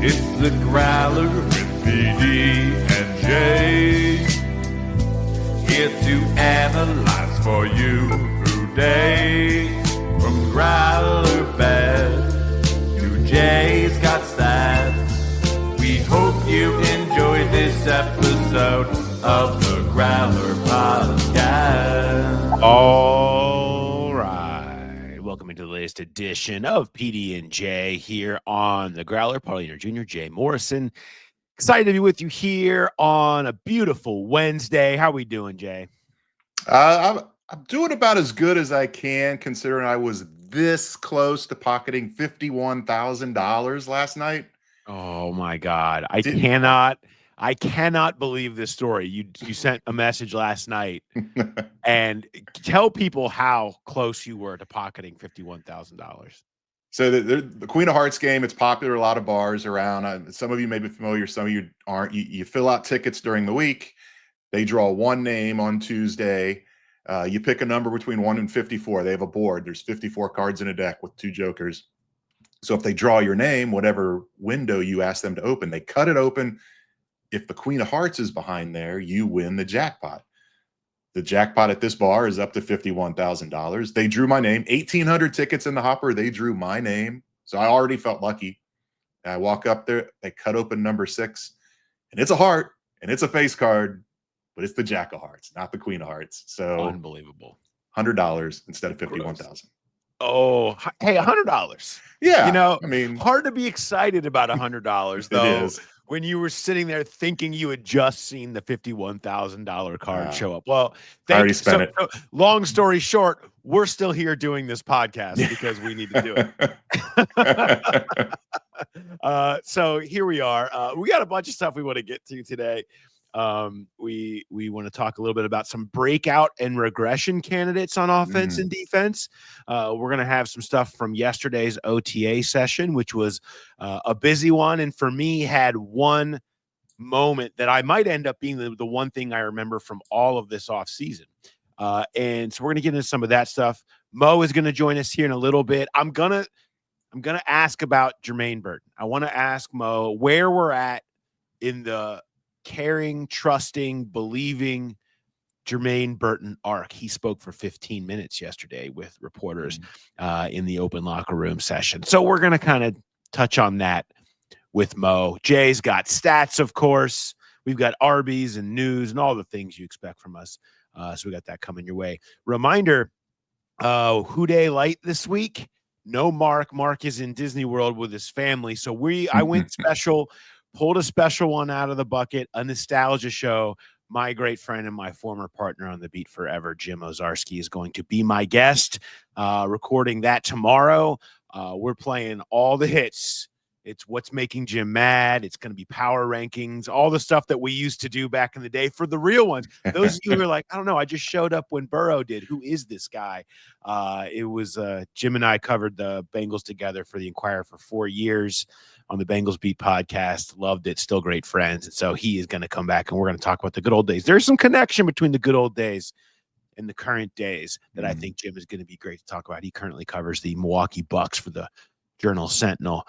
It's the Growler with PD&Jay, here to analyze for you today. From Growler bad to Jay's got stats, we hope you enjoyed this episode of the Growler podcast. All right. Welcome into the latest edition of PD&Jay here on the Growler. Paulina Jr., Jay Morrison. Excited to be with you here on a beautiful Wednesday. How we doing, Jay? I'm doing about as good as I can, considering I was this close to pocketing $51,000 last night. Oh my God. I cannot believe this story. You sent a message last night and tell people how close you were to pocketing $51,000. So the Queen of Hearts game, it's popular, a lot of bars around. Some of you may be familiar, some of you aren't. You fill out tickets during the week. They draw one name on Tuesday. You pick a number between 1 and 54. They have a board. There's 54 cards in a deck with 2 jokers. So if they draw your name, whatever window you ask them to open, they cut it open. If the Queen of Hearts is behind there, you win the jackpot. The jackpot at this bar is up to $51,000. They drew my name. 1,800 tickets in the hopper. They drew my name. So I already felt lucky. I walk up there. They cut open number 6. And it's a heart. And it's a face card. But it's the Jack of Hearts, not the Queen of Hearts. So unbelievable. $100 instead of $51,000. Oh, hey, $100. Yeah. You know, I mean, hard to be excited about $100 though. It is. When you were sitting there thinking you had just seen the $51,000 card show up. Well, I already spent it. So, long story short, we're still here doing this podcast because we need to do it. So here we are. We got a bunch of stuff we want to get to today. We want to talk a little bit about some breakout and regression candidates on offense and defense. We're going to have some stuff from yesterday's OTA session, which was a busy one. And for me, had one moment that I might end up being the one thing I remember from all of this off season. And so we're going to get into some of that stuff. Mo is going to join us here in a little bit. I'm going to ask about Jermaine Burton. I want to ask Mo where we're at in the caring, trusting, believing Jermaine Burton arc. He spoke for 15 minutes yesterday with reporters in the open locker room session. So we're going to kind of touch on that with Mo. Jay's got stats, of course. We've got ARBIES and news and all the things you expect from us. So we got that coming your way. Reminder, Who Day Light this week. No Mark. Mark is in Disney World with his family. So I went special. Pulled a special one out of the bucket, a nostalgia show. My great friend and my former partner on the beat forever, Jim Ozarski, is going to be my guest, recording that tomorrow. We're playing all the hits. It's What's Making Jim Mad. It's going to be power rankings, all the stuff that we used to do back in the day for the real ones. Those of you who are like, I don't know, I just showed up when Burrow did. Who is this guy? It was Jim and I covered the Bengals together for the Inquirer for 4 years on the Bengals Beat podcast. Loved it. Still great friends. And so he is going to come back and we're going to talk about the good old days. There's some connection between the good old days and the current days that I think Jim is going to be great to talk about. He currently covers the Milwaukee Bucks for the Journal Sentinel.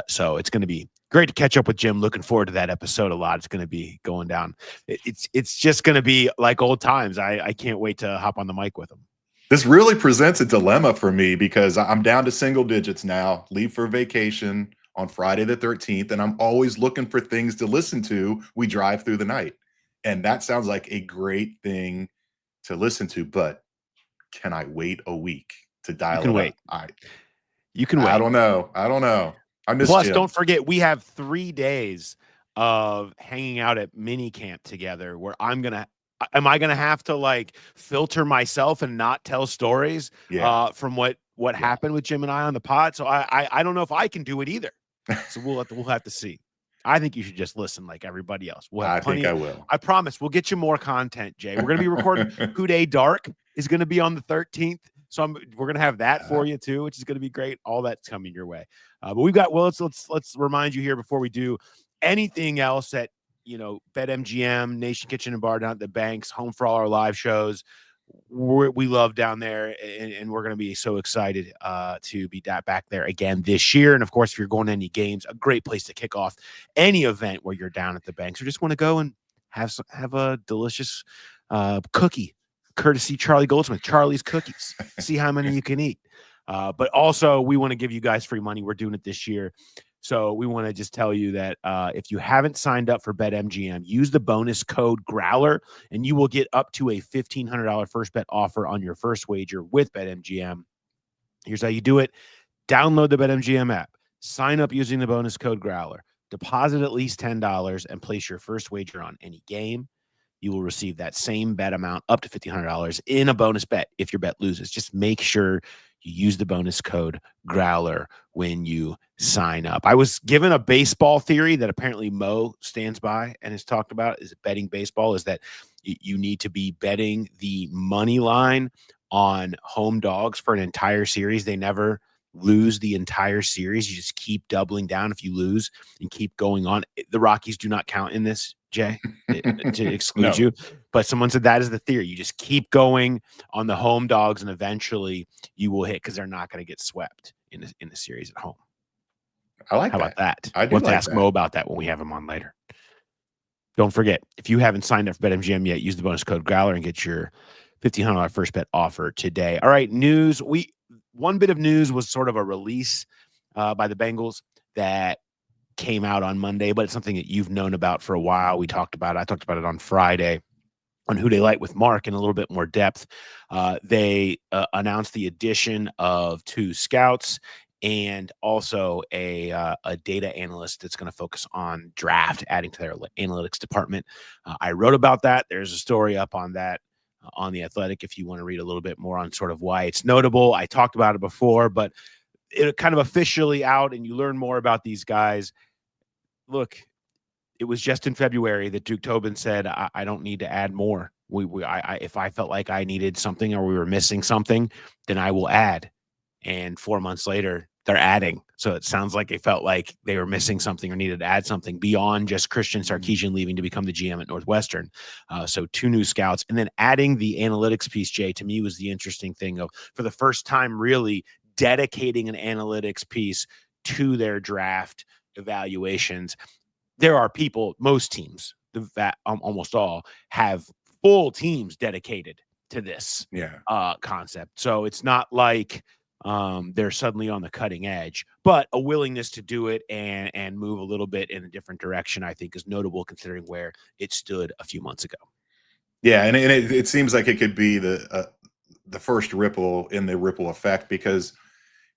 So it's going to be great to catch up with Jim. Looking forward to that episode a lot. It's going to be going down. It's just going to be like old times. I can't wait to hop on the mic with him. This really presents a dilemma for me because I'm down to single digits now, leave for vacation on Friday the 13th, and I'm always looking for things to listen to. We drive through the night. And that sounds like a great thing to listen to, but can I wait a week to dial it wait. up? You can wait. I don't know. I miss Plus, Jim. don't forget, we have 3 days of hanging out at mini camp together where am I going to have to like filter myself and not tell stories from what happened with Jim and I on the pod? So I don't know if I can do it either. So we'll have to see. I think you should just listen like everybody else. I think I will. I promise we'll get you more content, Jay. We're going to be recording Who Day Dark is going to be on the 13th. So we're going to have that for you too, which is going to be great. All that's coming your way. But we've got, let's remind you here before we do anything else at, BetMGM, Nation Kitchen and Bar down at the Banks, home for all our live shows. we love down there, and we're going to be so excited to be back there again this year. And of course, if you're going to any games, a great place to kick off any event where you're down at the Banks or just want to go and have a delicious cookie, courtesy Charlie Goldsmith, Charlie's Cookies. See how many you can eat. But also, we want to give you guys free money. We're doing it this year. So we want to just tell you that if you haven't signed up for BetMGM, use the bonus code Growler, and you will get up to a $1,500 first bet offer on your first wager with BetMGM. Here's how you do it. Download the BetMGM app. Sign up using the bonus code Growler. Deposit at least $10 and place your first wager on any game. You will receive that same bet amount up to $1,500 in a bonus bet if your bet loses. Just make sure you use the bonus code Growler when you sign up. I was given a baseball theory that apparently Mo stands by and has talked about is betting baseball, is that you need to be betting the money line on home dogs for an entire series. They never lose the entire series. You just keep doubling down if you lose and keep going on. The Rockies do not count in this, Jay, to exclude you. But someone said that is the theory. You just keep going on the home dogs, and eventually you will hit because they're not going to get swept in the series at home. I like How that. about that? I do We'll have like to ask that. Mo about that when we have him on later. Don't forget, if you haven't signed up for BetMGM yet, use the bonus code Growler and get your $1,500 first bet offer today. All right, news. One bit of news was sort of a release by the Bengals that came out on Monday, but it's something that you've known about for a while. I talked about it on Friday on Who They Like with Mark in a little bit more depth. They announced the addition of 2 scouts and also a data analyst that's going to focus on draft, adding to their analytics department. I wrote about that. There's a story up on that on The Athletic if you want to read a little bit more on sort of why it's notable. I talked about it before, but it kind of officially out, and you learn more about these guys. Look, it was just in February that Duke Tobin said, I don't need to add more. If I felt like I needed something or we were missing something, then I will add. And 4 months later, they're adding. So it sounds like they felt like they were missing something or needed to add something beyond just Christian Sarkisian leaving to become the GM at Northwestern. So 2 new scouts. And then adding the analytics piece, Jay, to me was the interesting thing of, for the first time, really dedicating an analytics piece to their draft evaluations. There are people, most teams, almost all, have full teams dedicated to this concept. So it's not like they're suddenly on the cutting edge, but a willingness to do it and move a little bit in a different direction, I think, is notable considering where it stood a few months ago. Yeah, and it seems like it could be the first ripple in the ripple effect, because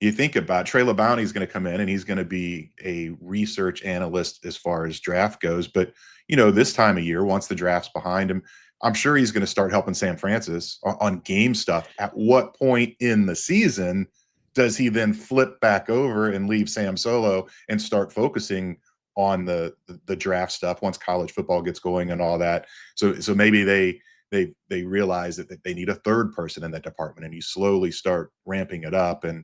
you think about Trey LeBounty is going to come in and he's going to be a research analyst as far as draft goes. But, this time of year, once the draft's behind him, I'm sure he's going to start helping Sam Francis on game stuff. At what point in the season does he then flip back over and leave Sam solo and start focusing on the draft stuff once college football gets going and all that? So maybe they realize that they need a third person in that department, and you slowly start ramping it up. And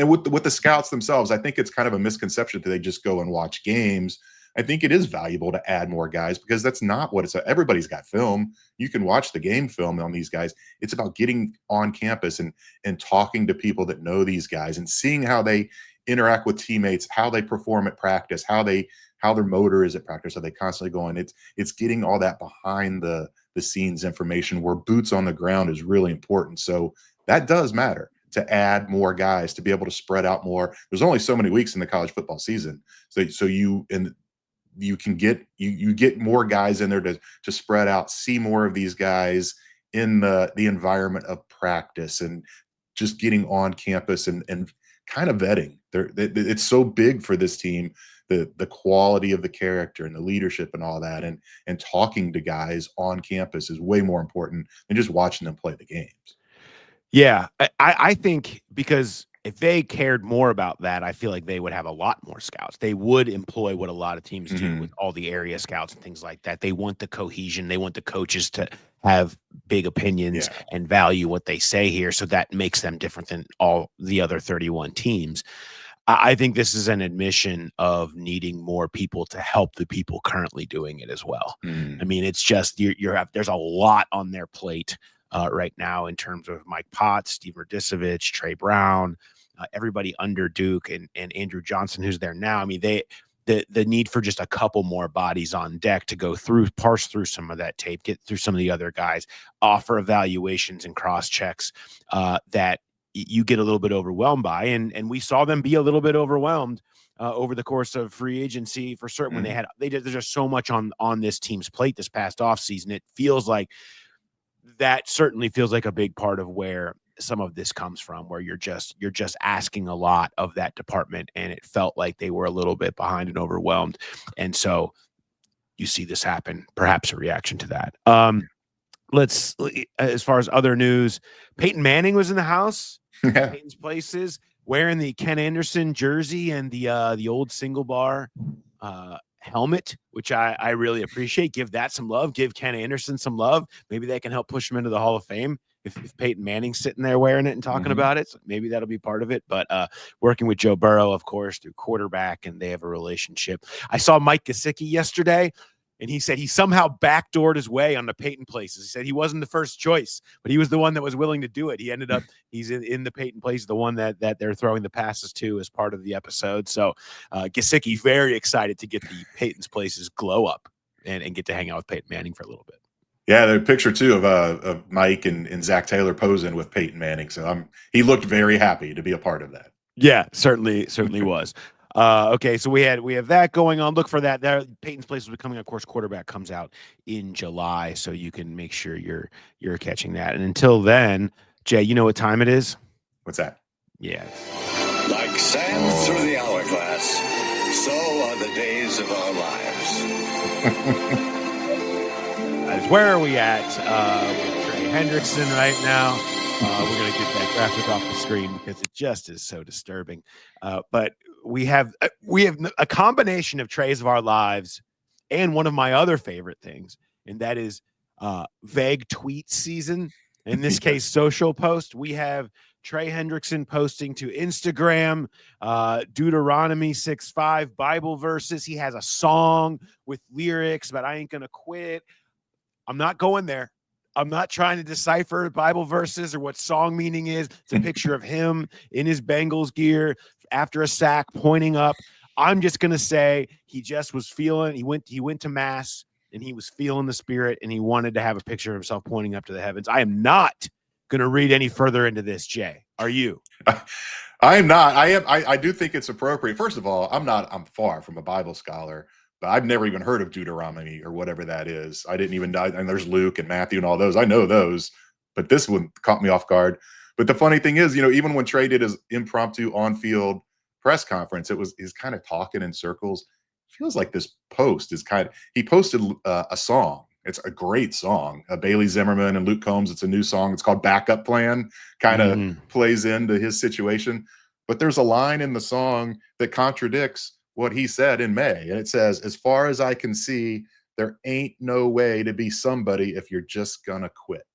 with the scouts themselves, I think it's kind of a misconception that they just go and watch games. I think it is valuable to add more guys, because that's not what it's. Everybody's got film. You can watch the game film on these guys. It's about getting on campus and talking to people that know these guys and seeing how they interact with teammates, how they perform at practice, how their motor is at practice. Are they constantly going? It's getting all that behind the scenes information where boots on the ground is really important. So that does matter, to add more guys, to be able to spread out more. There's only so many weeks in the college football season. So you can get more guys in there to spread out, see more of these guys in the environment of practice, and just getting on campus and kind of vetting. It's so big for this team, the quality of the character and the leadership and all that, and talking to guys on campus is way more important than just watching them play the games. Yeah, I think, because if they cared more about that, I feel like they would have a lot more scouts. They would employ what a lot of teams do with all the area scouts and things like that. They want the cohesion. They want the coaches to have big opinions and value what they say here. So that makes them different than all the other 31 teams. I think this is an admission of needing more people to help the people currently doing it as well. I mean, it's just there's a lot on their plate. right now in terms of Mike Potts, Steve Radicevich, Trey Brown, everybody under Duke and Andrew Johnson, who's there now. I mean, the need for just a couple more bodies on deck to go through, parse through some of that tape, get through some of the other guys, offer evaluations and cross checks that you get a little bit overwhelmed by. And we saw them be a little bit overwhelmed over the course of free agency for certain when there's just so much on this team's plate this past offseason. It feels like that certainly feels like a big part of where some of this comes from, where you're just asking a lot of that department, and it felt like they were a little bit behind and overwhelmed. And so you see this happen, perhaps a reaction to that. Let's, as far as other news, Peyton Manning was in the house. Peyton's Places, wearing the Ken Anderson jersey and the old single bar helmet, which I really appreciate. Give that some love. Give Ken Anderson some love. Maybe they can help push him into the Hall of Fame if Peyton Manning's sitting there wearing it and talking about it. So maybe that'll be part of it. But working with Joe Burrow, of course, through quarterback, and they have a relationship. I saw Mike Gesicki yesterday, and he said he somehow backdoored his way on the Peyton Places. He said he wasn't the first choice, but he was the one that was willing to do it. He ended up, he's in the Peyton Places, the one that they're throwing the passes to as part of the episode. So Gesicki very excited to get the Peyton's Places glow up and get to hang out with Peyton Manning for a little bit. Yeah, the picture too of Mike and Zach Taylor posing with Peyton Manning. So he looked very happy to be a part of that. Yeah, certainly was. Okay, so we have that going on. Look for that. There, Peyton's Place is becoming, of course, quarterback comes out in July, so you can make sure you're catching that. And until then, Jay, you know what time it is? What's that? Yeah. Like sand through the hourglass, so are the days of our lives. Where are we at? With Trey Hendrickson right now. We're going to get that graphic off the screen because it just is so disturbing. But we have a combination of Treys of Our Lives and one of my other favorite things, and that is vague tweet season. In this case, social post. We have Trey Hendrickson posting to Instagram, Deuteronomy 6:5 Bible verses. He has a song with lyrics, but I ain't going to quit. I'm not going there. I'm not trying to decipher Bible verses or what song meaning is. It's a picture of him in his Bengals gear after a sack pointing up. I'm just going to say he just was feeling, he went to mass and he was feeling the spirit and he wanted to have a picture of himself pointing up to the heavens. I am not going to read any further into this, Jay. Are you? I am not. I do think it's appropriate. First of all, I'm far from a Bible scholar. But I've never even heard of Deuteronomy or whatever that is. I didn't even know. And there's Luke and Matthew and all those. I know those, but this one caught me off guard. But the funny thing is, even when Trey did his impromptu on-field press conference, he's kind of talking in circles. Feels like this post is he posted a song. It's a great song. Bailey Zimmerman and Luke Combs. It's a new song. It's called Backup Plan. Kind of plays into his situation. But there's a line in the song that contradicts what he said in May. And it says, as far as I can see, there ain't no way to be somebody if you're just gonna quit.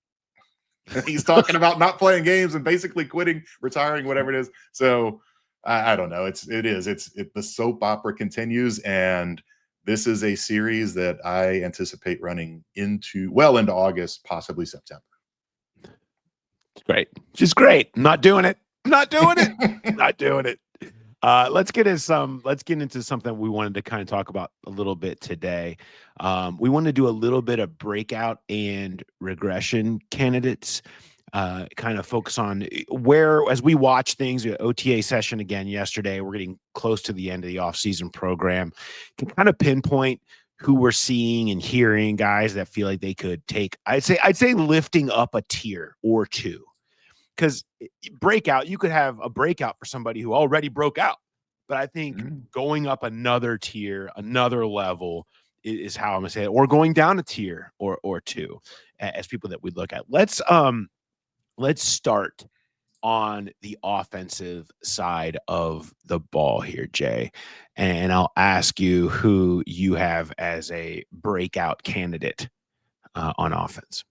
He's talking about not playing games and basically quitting, retiring, whatever it is. So I don't know. The soap opera continues. And this is a series that I anticipate running into August, possibly September. It's great. Just great. Not doing it. Not doing it. Not doing it. Let's get into something we wanted to kind of talk about a little bit today. We want to do a little bit of breakout and regression candidates, kind of focus on where, as we watch things, OTA session again yesterday, we're getting close to the end of the offseason program, can kind of pinpoint who we're seeing and hearing, guys that feel like they could take, I'd say lifting up a tier or two. Because breakout, you could have a breakout for somebody who already broke out. But I think going up another tier, another level is how I'm going to say it, or going down a tier or two as people that we look at. Let's start on the offensive side of the ball here, Jay. And I'll ask you who you have as a breakout candidate on offense.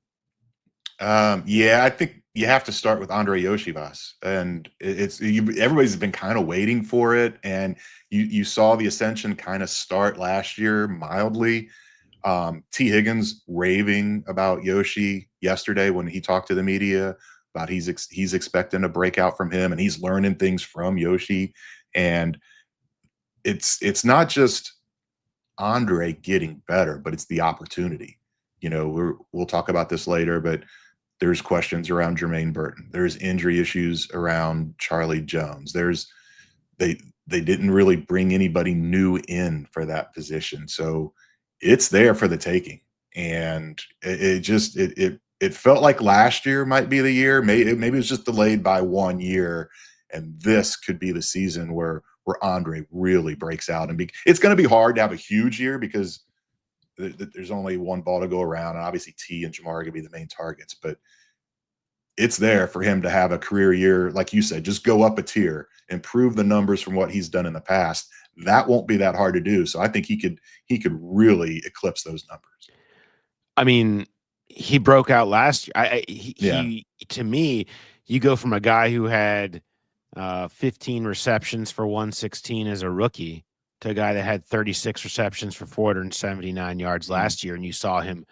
I think you have to start with Andre Yoshivas, and everybody's been kind of waiting for it. And you saw the ascension kind of start last year mildly. T. Higgins raving about Yoshi yesterday when he talked to the media about he's expecting a breakout from him and he's learning things from Yoshi. And it's not just Andre getting better, but it's the opportunity. We'll talk about this later, but there's questions around Jermaine Burton. There's injury issues around Charlie Jones. They didn't really bring anybody new in for that position. So it's there for the taking. And it felt like last year might be the year. Maybe it was just delayed by 1 year. And this could be the season where Andre really breaks out. And it's going to be hard to have a huge year because there's only one ball to go around. And obviously T and Jamar are going to be the main targets. But it's there for him to have a career year, like you said, just go up a tier, improve the numbers from what he's done in the past. That won't be that hard to do. So I think he could really eclipse those numbers. I mean, he broke out last year. He to me, you go from a guy who had 15 receptions for 116 as a rookie to a guy that had 36 receptions for 479 yards last year, and you saw him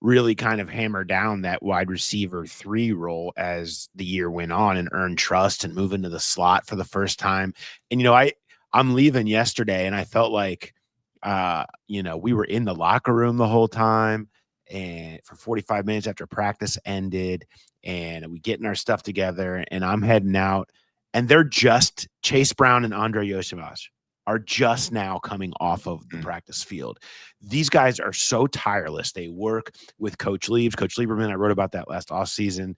really kind of hammer down that wide receiver 3 role as the year went on and earn trust and move into the slot for the first time. And, I'm leaving yesterday and I felt like, we were in the locker room the whole time and for 45 minutes after practice ended and we getting our stuff together and I'm heading out and they're just Chase Brown and Andre Yoshivash are just now coming off of the practice field. These guys are so tireless. They work with Coach Lieberman. I wrote about that last offseason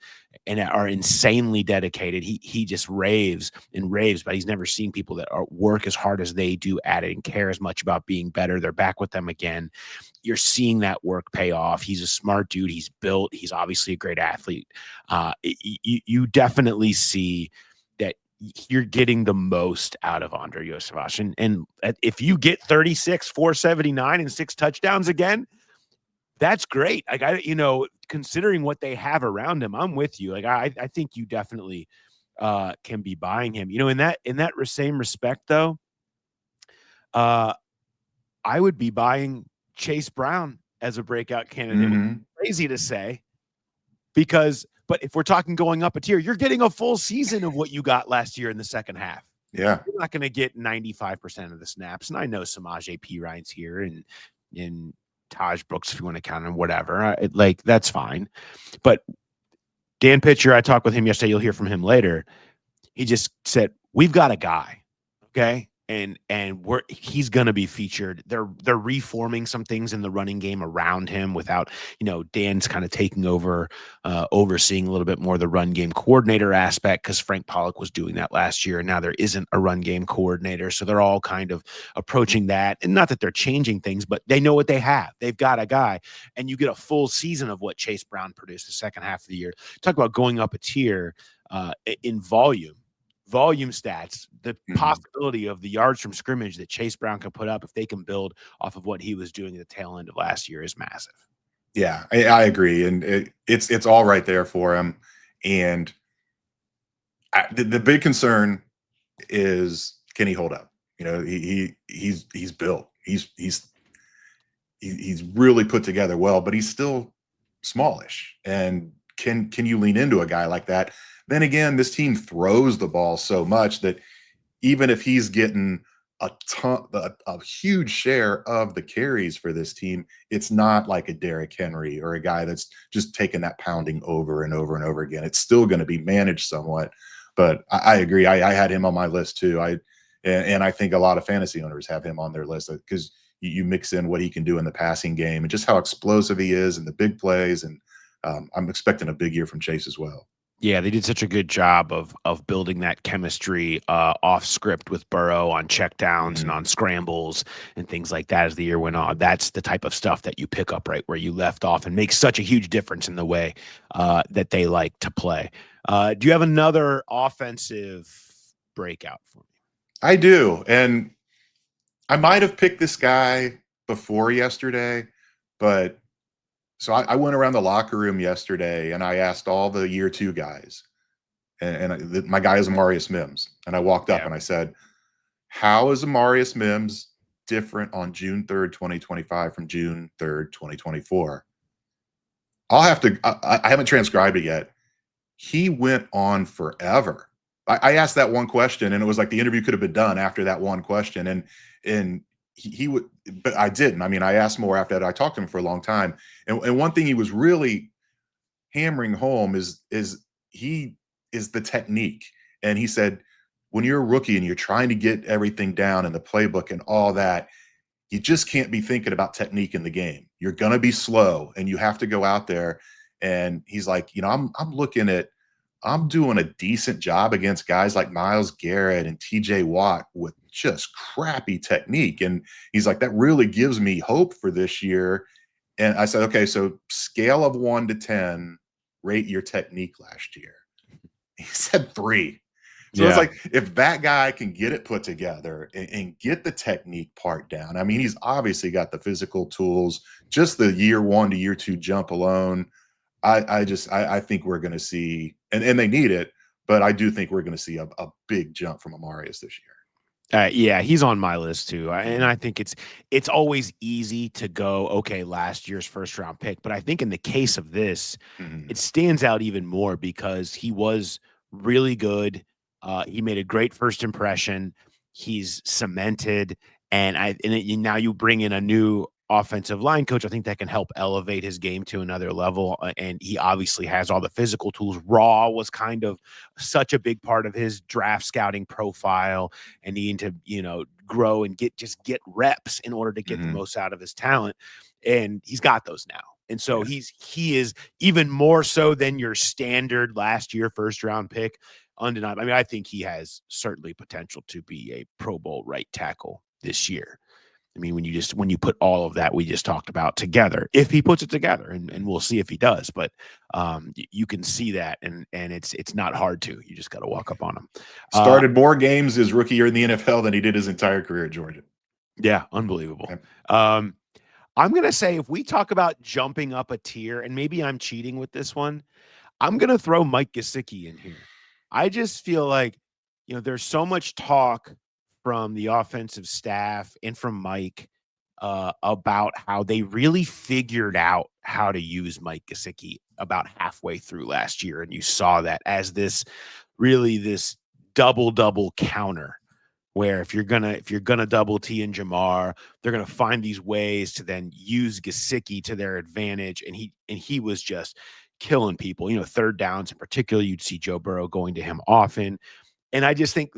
and are insanely dedicated. He just raves, but he's never seen people that work as hard as they do at it and care as much about being better. They're back with them again. You're seeing that work pay off. He's a smart dude. He's built. He's obviously a great athlete. You definitely see that you're getting the most out of Andre Yoshivash. And if you get 36, 479 and 6 touchdowns again, that's great. Like considering what they have around him, I'm with you. Like I think you definitely can be buying him. In that same respect though, I would be buying Chase Brown as a breakout candidate. Mm-hmm. Crazy to say but if we're talking going up a tier, you're getting a full season of what you got last year in the second half. Yeah. You're not going to get 95% of the snaps. And I know Samaje Perine here and Taj Brooks, if you want to count him, whatever. That's fine. But Dan Pitcher, I talked with him yesterday. You'll hear from him later. He just said, we've got a guy. Okay. And he's going to be featured. They're reforming some things in the running game around him without, Dan's kind of taking over, overseeing a little bit more the run game coordinator aspect because Frank Pollock was doing that last year. And now there isn't a run game coordinator. So they're all kind of approaching that. And not that they're changing things, but they know what they have. They've got a guy and you get a full season of what Chase Brown produced the second half of the year. Talk about going up a tier in volume stats, the possibility of the yards from scrimmage that Chase Brown can put up if they can build off of what he was doing at the tail end of last year is massive. Yeah, I agree. And it's all right there for him. And the big concern is, can he hold up? He's built. He's really put together well, but he's still smallish. And can you lean into a guy like that? Then again, this team throws the ball so much that even if he's getting a huge share of the carries for this team, it's not like a Derrick Henry or a guy that's just taking that pounding over and over and over again. It's still going to be managed somewhat. But I agree. I had him on my list too. And I think a lot of fantasy owners have him on their list because you mix in what he can do in the passing game and just how explosive he is and the big plays. And I'm expecting a big year from Chase as well. Yeah, they did such a good job of building that chemistry off script with Burrow on checkdowns and on scrambles and things like that as the year went on. That's the type of stuff that you pick up right where you left off and makes such a huge difference in the way that they like to play. Do you have another offensive breakout for me? I do. And I might have picked this guy before yesterday, but so I went around the locker room yesterday and I asked all the year 2 guys, and my guy is Amarius Mims. And I walked up and I said, how is Amarius Mims different on June 3rd, 2025 from June 3rd, 2024? I'll have to, I haven't transcribed it yet. He went on forever. I asked that one question, and it was like the interview could have been done after that one question. And he would, but I didn't. I mean, I asked more after that. I talked to him for a long time. And one thing he was really hammering home is he is the technique. And he said, when you're a rookie and you're trying to get everything down in the playbook and all that, you just can't be thinking about technique in the game. You're going to be slow and you have to go out there. And he's like, you know, I'm doing a decent job against guys like Myles Garrett and TJ Watt with just crappy technique. And he's like, that really gives me hope for this year. And I said, okay, so scale of 1 to 10, rate your technique last year. He said 3. So it's like, if that guy can get it put together and get the technique part down, I mean, he's obviously got the physical tools, just the year 1 to year 2 jump alone. I think we're going to see, and they need it, but I do think we're going to see a big jump from Amarius this year. Yeah, he's on my list too. And I think it's always easy to go, okay, last year's first round pick. But I think in the case of this, it stands out even more because he was really good. He made a great first impression. He's cemented. And now you bring in a new offensive line coach. I think that can help elevate his game to another level. And he obviously has all the physical tools. Raw was kind of such a big part of his draft scouting profile and needing to, you know, grow and get reps in order to get the most out of his talent. And he's got those now. And so he is even more so than your standard last year first round pick. Undeniable. I mean, I think he has certainly potential to be a Pro Bowl right tackle this year. I mean, when you put all of that we just talked about together, if he puts it together, and we'll see if he does, but you can see that, and it's not hard to. You just got to walk up on him. Started more games his rookie year in the NFL than he did his entire career at Georgia. Yeah, unbelievable. Okay. I'm gonna say if we talk about jumping up a tier, and maybe I'm cheating with this one, I'm gonna throw Mike Gesicki in here. I just feel like, you know, there's so much talk from the offensive staff and from Mike about how they really figured out how to use Mike Gesicki about halfway through last year. And you saw that as this double counter where if you're gonna double T and Jamar, they're gonna find these ways to then use Gesicki to their advantage. And he was just killing people, you know, third downs in particular. You'd see Joe Burrow going to him often. And I just think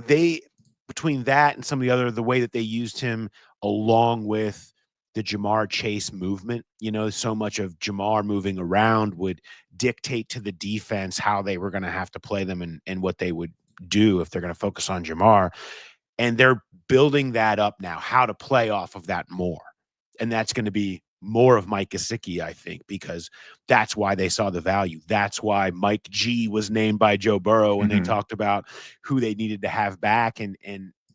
between that and some of the way that they used him along with the Jamar Chase movement, you know, so much of Jamar moving around would dictate to the defense how they were going to have to play them and what they would do if they're going to focus on Jamar. And they're building that up now, how to play off of that more. And that's going to be more of Mike Gesicki, I think, because that's why they saw the value. That's why Mike G was named by Joe Burrow when they talked about who they needed to have back. And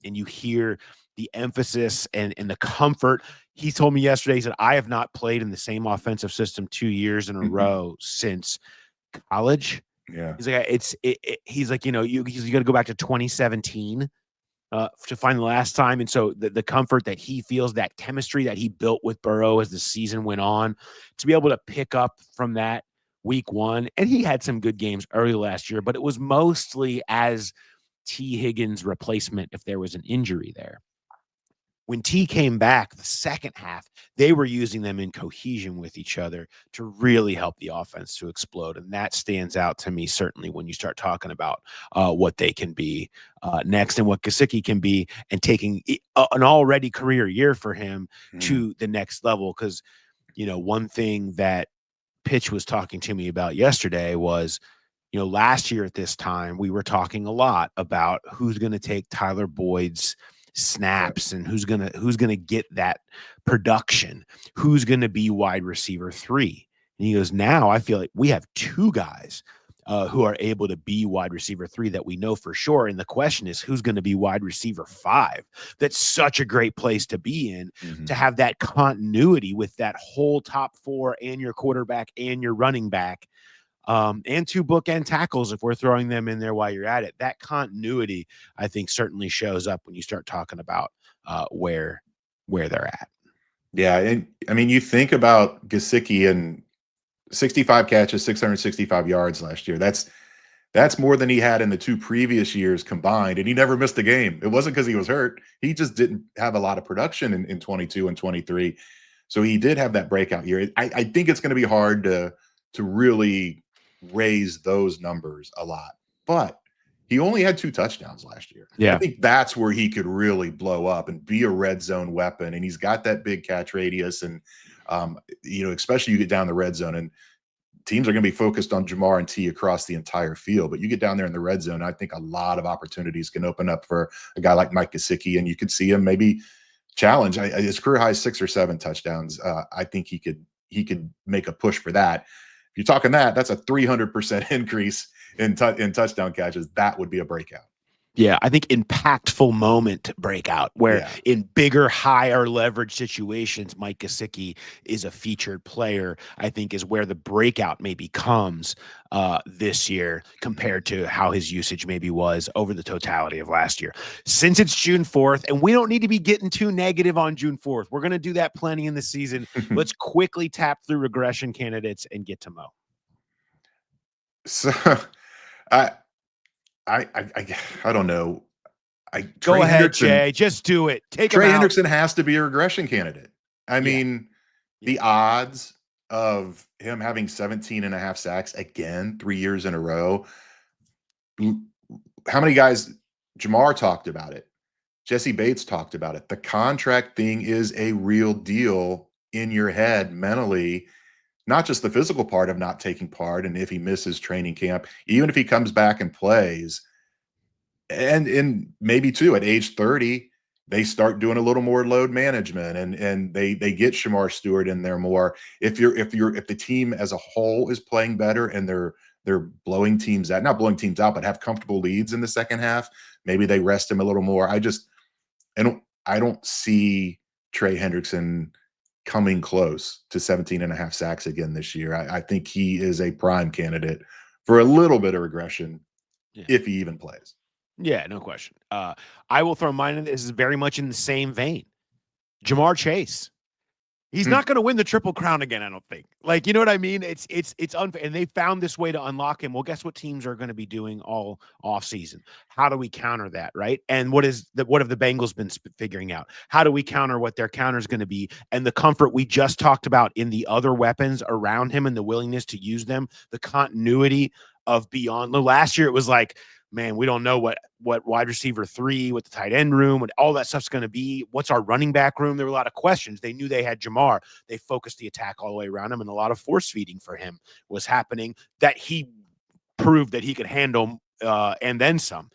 you hear the emphasis and the comfort. He told me yesterday, he said, I have not played in the same offensive system 2 years in a row since college. Yeah. He's like, he's like, you know, you got to go back to 2017 to find the last time. And so the comfort that he feels, that chemistry that he built with Burrow as the season went on, to be able to pick up from that week 1. And he had some good games early last year, but it was mostly as T. Higgins' replacement if there was an injury there. When T came back the second half, they were using them in cohesion with each other to really help the offense to explode. And that stands out to me, certainly, when you start talking about what they can be next and what Gesicki can be, and taking an already career year for him to the next level. Because, you know, one thing that Pitch was talking to me about yesterday was, you know, last year at this time, we were talking a lot about who's going to take Tyler Boyd's snaps and who's gonna get that production, who's gonna be wide receiver 3. And he goes, now I feel like we have 2 guys who are able to be wide receiver 3 that we know for sure. And the question is, who's going to be wide receiver 5? That's such a great place to be in, to have that continuity with that whole top 4 and your quarterback and your running back. And 2 bookend tackles if we're throwing them in there while you're at it. That continuity, I think, certainly shows up when you start talking about where where they're at. Yeah, and I mean, you think about Gesicki and 65 catches, 665 yards last year. That's more than he had in the 2 previous years combined, and he never missed a game. It wasn't because he was hurt. He just didn't have a lot of production in 22 and 23. So he did have that breakout year. I think it's going to be hard to really raise those numbers a lot. But he only had 2 touchdowns last year. Yeah. I think that's where he could really blow up and be a red zone weapon. And he's got that big catch radius. And, especially you get down the red zone, and teams are going to be focused on Jamar and T across the entire field. But you get down there in the red zone, I think a lot of opportunities can open up for a guy like Mike Gesicki. And you could see him maybe challenge his career high 6 or 7 touchdowns. I think he could make a push for that. If you're talking that's a 300% increase in touchdown catches. That would be a breakout. Yeah, I think impactful moment breakout where in bigger, higher leverage situations, Mike Gesicki is a featured player, I think is where the breakout maybe comes this year compared to how his usage maybe was over the totality of last year. Since it's June 4th, and we don't need to be getting too negative on June 4th. We're going to do that plenty in the season. Let's quickly tap through regression candidates and get to Mo. So I don't know. Go ahead, Jay. Just do it. Trey Hendrickson has to be a regression candidate. I mean, the odds of him having 17.5 sacks again 3 years in a row. How many guys? Jamar talked about it. Jesse Bates talked about it. The contract thing is a real deal in your head mentally. Not just the physical part of not taking part, and if he misses training camp, even if he comes back and plays, and maybe too at age 30, they start doing a little more load management, and they get Shamar Stewart in there more. If the team as a whole is playing better and they're blowing teams out, not blowing teams out, but have comfortable leads in the second half, maybe they rest him a little more. I don't see Trey Hendrickson coming close to 17.5 sacks again this year. I think he is a prime candidate for a little bit of regression if he even plays. Yeah, no question. I will throw mine in. This is very much in the same vein. Jamar Chase. He's not going to win the Triple Crown again, I don't think. Like, you know what I mean? It's unfair. And they found this way to unlock him. Well, guess what teams are going to be doing all off season? How do we counter that, right? And what have the Bengals been figuring out? How do we counter what their counter is going to be? And the comfort we just talked about in the other weapons around him and the willingness to use them, the continuity of beyond. Last year, it was like, man, we don't know what wide receiver 3, what the tight end room, what all that stuff's going to be. What's our running back room? There were a lot of questions. They knew they had Jamar. They focused the attack all the way around him, and a lot of force feeding for him was happening that he proved that he could handle and then some.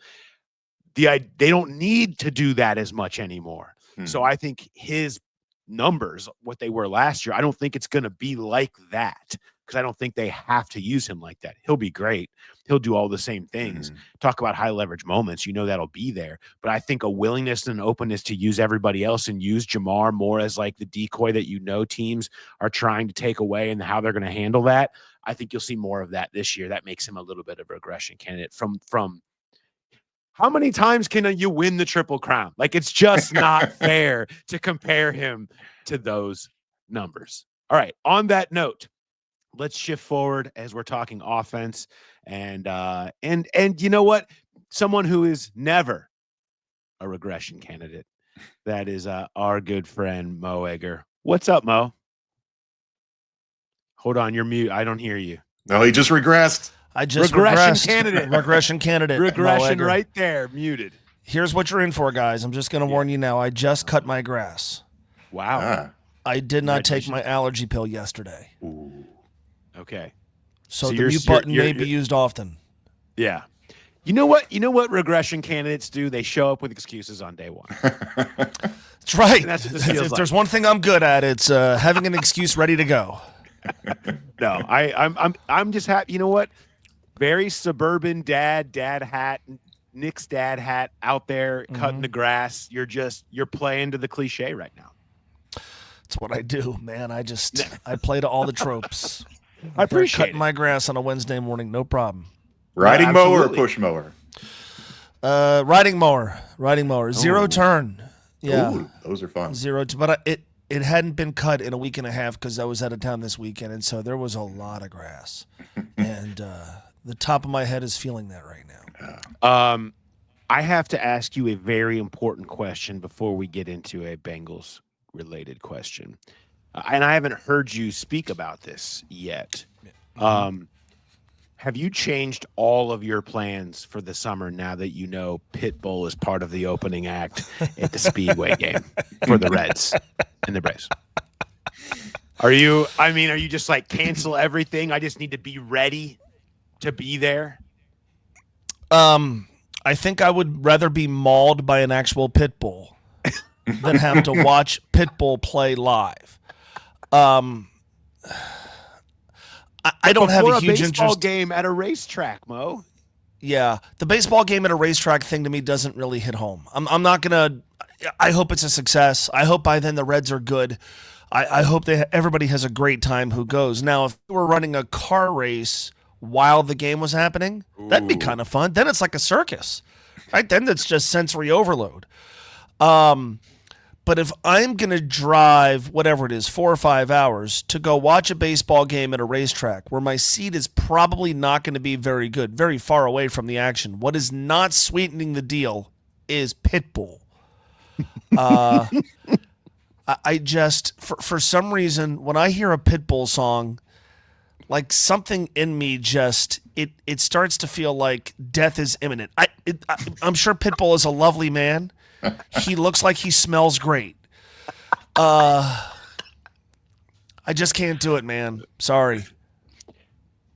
They don't need to do that as much anymore. So I think his numbers, what they were last year, I don't think it's going to be like that. Because I don't think they have to use him like that. He'll be great. He'll do all the same things. Talk about high leverage moments. That'll be there. But I think a willingness and an openness to use everybody else and use Jamar more as like the decoy that teams are trying to take away and how they're going to handle that. I think you'll see more of that this year. That makes him a little bit of a regression candidate from how many times can you win the Triple Crown? Like, it's just not fair to compare him to those numbers. All right. On that note, let's shift forward as we're talking offense and you know what? Someone who is never a regression candidate. That is our good friend Mo Egger. What's up, Mo? Hold on, you're mute. I don't hear you. No, he just regressed. I just regression candidate. Regression candidate. Regression right there, muted. Here's what you're in for, guys. I'm just going to warn you now. I just cut my grass. Wow. I did not take my allergy pill yesterday. Ooh. Okay. So the mute button may be used often. Yeah. You know what regression candidates do? They show up with excuses on day one. That's right. That's what this feels like. There's one thing I'm good at, it's having an excuse ready to go. No, I'm just happy. You know what? Very suburban dad hat, Nick's dad hat out there cutting the grass. You're playing to the cliche right now. That's what I do, man. I play to all the tropes. I appreciate cutting my grass on a Wednesday morning, no problem. Riding mower or push mower? Riding mower. Zero turn. Yeah. Ooh, those are fun. 0-2, but it hadn't been cut in a week and a half because I was out of town this weekend, and so there was a lot of grass. And the top of my head is feeling that right now. I have to ask you a very important question before we get into a Bengals related question. And I haven't heard you speak about this yet. Have you changed all of your plans for the summer now that you know Pitbull is part of the opening act at the Speedway game for the Reds and the Braves? Are you just like cancel everything? I just need to be ready to be there. I think I would rather be mauled by an actual pit bull than have to watch Pitbull play live. I don't have a huge baseball interest. game at a racetrack, Mo. Yeah, the baseball game at a racetrack thing to me doesn't really hit home. I'm not gonna. I hope it's a success. I hope by then the Reds are good. I hope everybody has a great time who goes. Now, if we're running a car race while the game was happening, that'd be kind of fun. Then it's like a circus, right? Then it's just sensory overload. But if I'm going to drive, whatever it is, 4 or 5 hours to go watch a baseball game at a racetrack where my seat is probably not going to be very good, very far away from the action, what is not sweetening the deal is Pitbull. I just, for some reason, when I hear a Pitbull song, like something in me just, it starts to feel like death is imminent. I'm sure Pitbull is a lovely man. He looks like he smells great. I just can't do it, man. Sorry.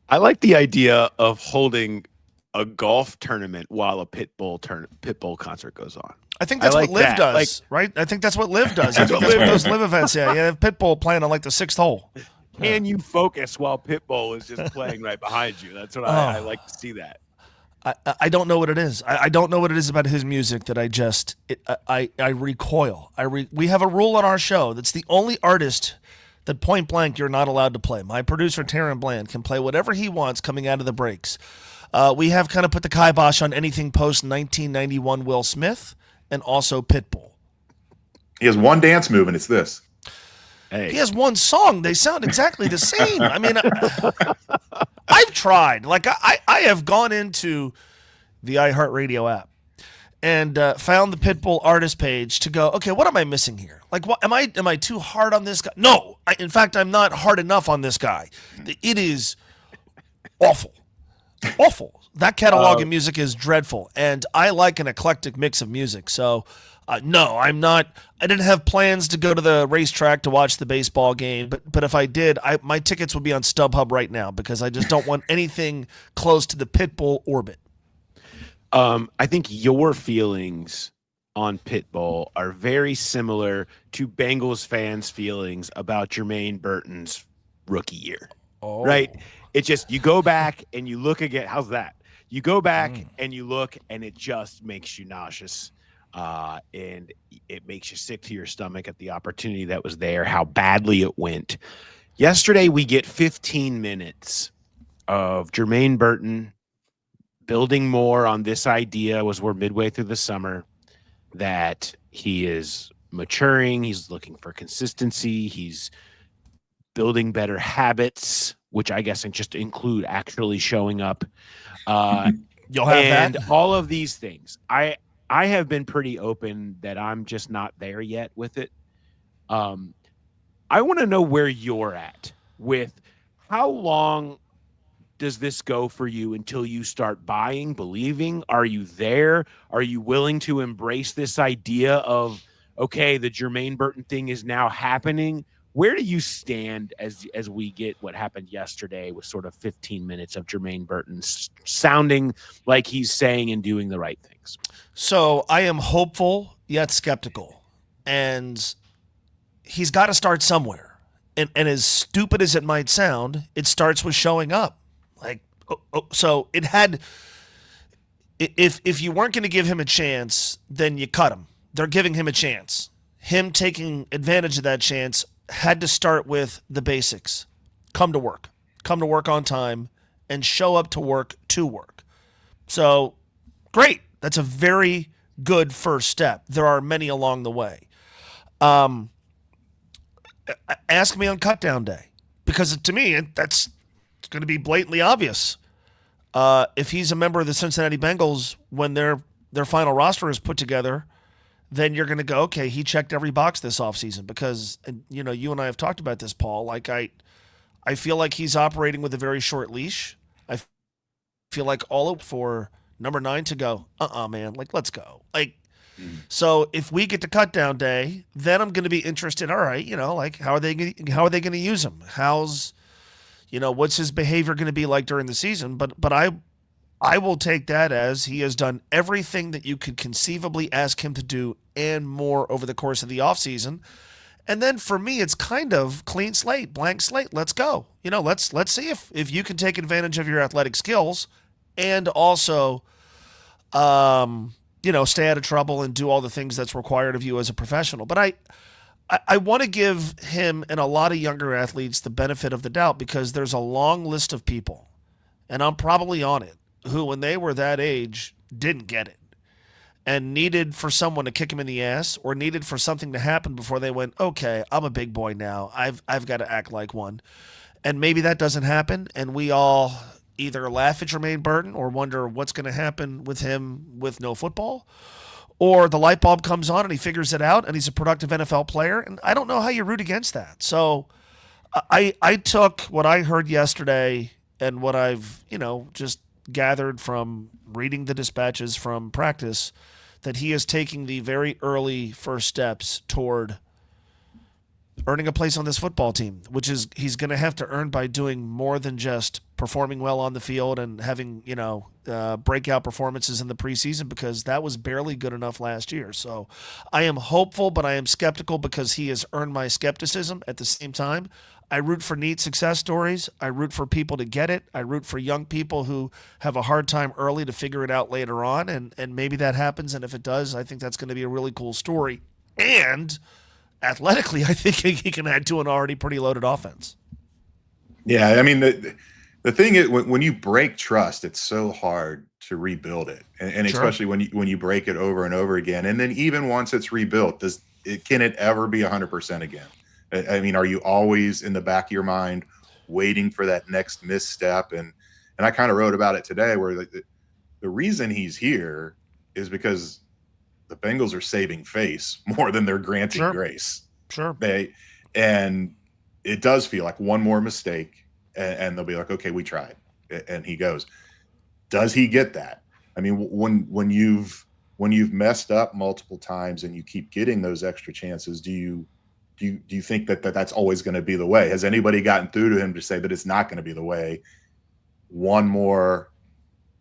I like the idea of holding a golf tournament while a Pitbull concert goes on. I think that's what Liv does, right? I think that's what Liv does. I think that's what those Liv events. Yeah, you have Pitbull playing on like the 6th hole. Can you focus while Pitbull is just playing right behind you? That's what I like to see that. I don't know what it is. I don't know what it is about his music that I recoil. We have a rule on our show that's the only artist that point blank you're not allowed to play. My producer, Taryn Bland, can play whatever he wants coming out of the breaks. We have kind of put the kibosh on anything post-1991 Will Smith and also Pitbull. He has one dance move, and it's this. Hey. He has one song. They sound exactly the same. I mean, I've tried. Like, I have gone into the iHeartRadio app and found the Pitbull artist page to go, okay, what am I missing here? Like, what am I too hard on this guy? No. In fact, I'm not hard enough on this guy. It is awful. Awful. That catalog of music is dreadful, and I like an eclectic mix of music. So, no, I'm not. I didn't have plans to go to the racetrack to watch the baseball game, but if I did, my tickets would be on StubHub right now because I just don't want anything close to the Pitbull orbit. I think your feelings on Pitbull are very similar to Bengals fans' feelings about Jermaine Burton's rookie year. Oh. Right? It's just you go back and you look again. How's that? You go back and you look, and it just makes you nauseous. And it makes you sick to your stomach at the opportunity that was there, how badly it went. Yesterday, we get 15 minutes of Jermaine Burton building more on this idea as we're midway through the summer that he is maturing. He's looking for consistency. He's building better habits, which I guess just include actually showing up. You'll have that. All of these things. I have been pretty open that I'm just not there yet with it. I want to know where you're at with how long does this go for you until you start buying, believing? Are you there? Are you willing to embrace this idea of, okay, the Jermaine Burton thing is now happening? Where do you stand as we get what happened yesterday with sort of 15 minutes of Jermaine Burton sounding like he's saying and doing the right things? So I am hopeful yet skeptical, and he's got to start somewhere. And as stupid as it might sound, it starts with showing up. Like, so it had. If you weren't going to give him a chance, then you cut him. They're giving him a chance. Him taking advantage of that chance had to start with the basics. Come to work on time, and show up to work. So, great. That's a very good first step. There are many along the way. Um, Ask me on cutdown day, because to me that's going to be blatantly obvious. If he's a member of the Cincinnati Bengals when their final roster is put together, then you're going to go, okay, he checked every box this offseason. Because, and you and I have talked about this, Paul. Like I feel like he's operating with a very short leash. I feel like all for number 9 to go, man, like let's go. Like, so if we get to cut down day, then I'm going to be interested. All right, like how are they going to use him? What's his behavior going to be like during the season? But I will take that as he has done everything that you could conceivably ask him to do and more over the course of the offseason. And then for me, it's kind of clean slate, blank slate. Let's go. Let's see if you can take advantage of your athletic skills and also stay out of trouble and do all the things that's required of you as a professional. But I want to give him and a lot of younger athletes the benefit of the doubt, because there's a long list of people, and I'm probably on it, who when they were that age didn't get it and needed for someone to kick him in the ass, or needed for something to happen before they went, okay, I'm a big boy now. I've got to act like one. And maybe that doesn't happen, and we all either laugh at Jermaine Burton or wonder what's going to happen with him with no football, or the light bulb comes on and he figures it out and he's a productive NFL player. And I don't know how you root against that. So I took what I heard yesterday and what I've, just gathered from reading the dispatches from practice, that he is taking the very early first steps toward earning a place on this football team, which is he's going to have to earn by doing more than just performing well on the field and having, breakout performances in the preseason, because that was barely good enough last year. So I am hopeful, but I am skeptical, because he has earned my skepticism. At the same time, I root for neat success stories. I root for people to get it. I root for young people who have a hard time early to figure it out later on. And maybe that happens. And if it does, I think that's going to be a really cool story. And athletically, I think he can add to an already pretty loaded offense. Yeah, I mean, the thing is, when you break trust, it's so hard to rebuild it, and Sure. especially when you break it over and over again. And then even once it's rebuilt, can it ever be 100% again? I mean, are you always in the back of your mind waiting for that next misstep? And I kind of wrote about it today, where the reason he's here is because the Bengals are saving face more than they're granting Sure. grace. Sure. And it does feel like one more mistake and they'll be like, okay, we tried. And he goes, does he get that? I mean, when you've messed up multiple times and you keep getting those extra chances, do you think that that's always going to be the way? Has anybody gotten through to him to say that it's not going to be the way? One more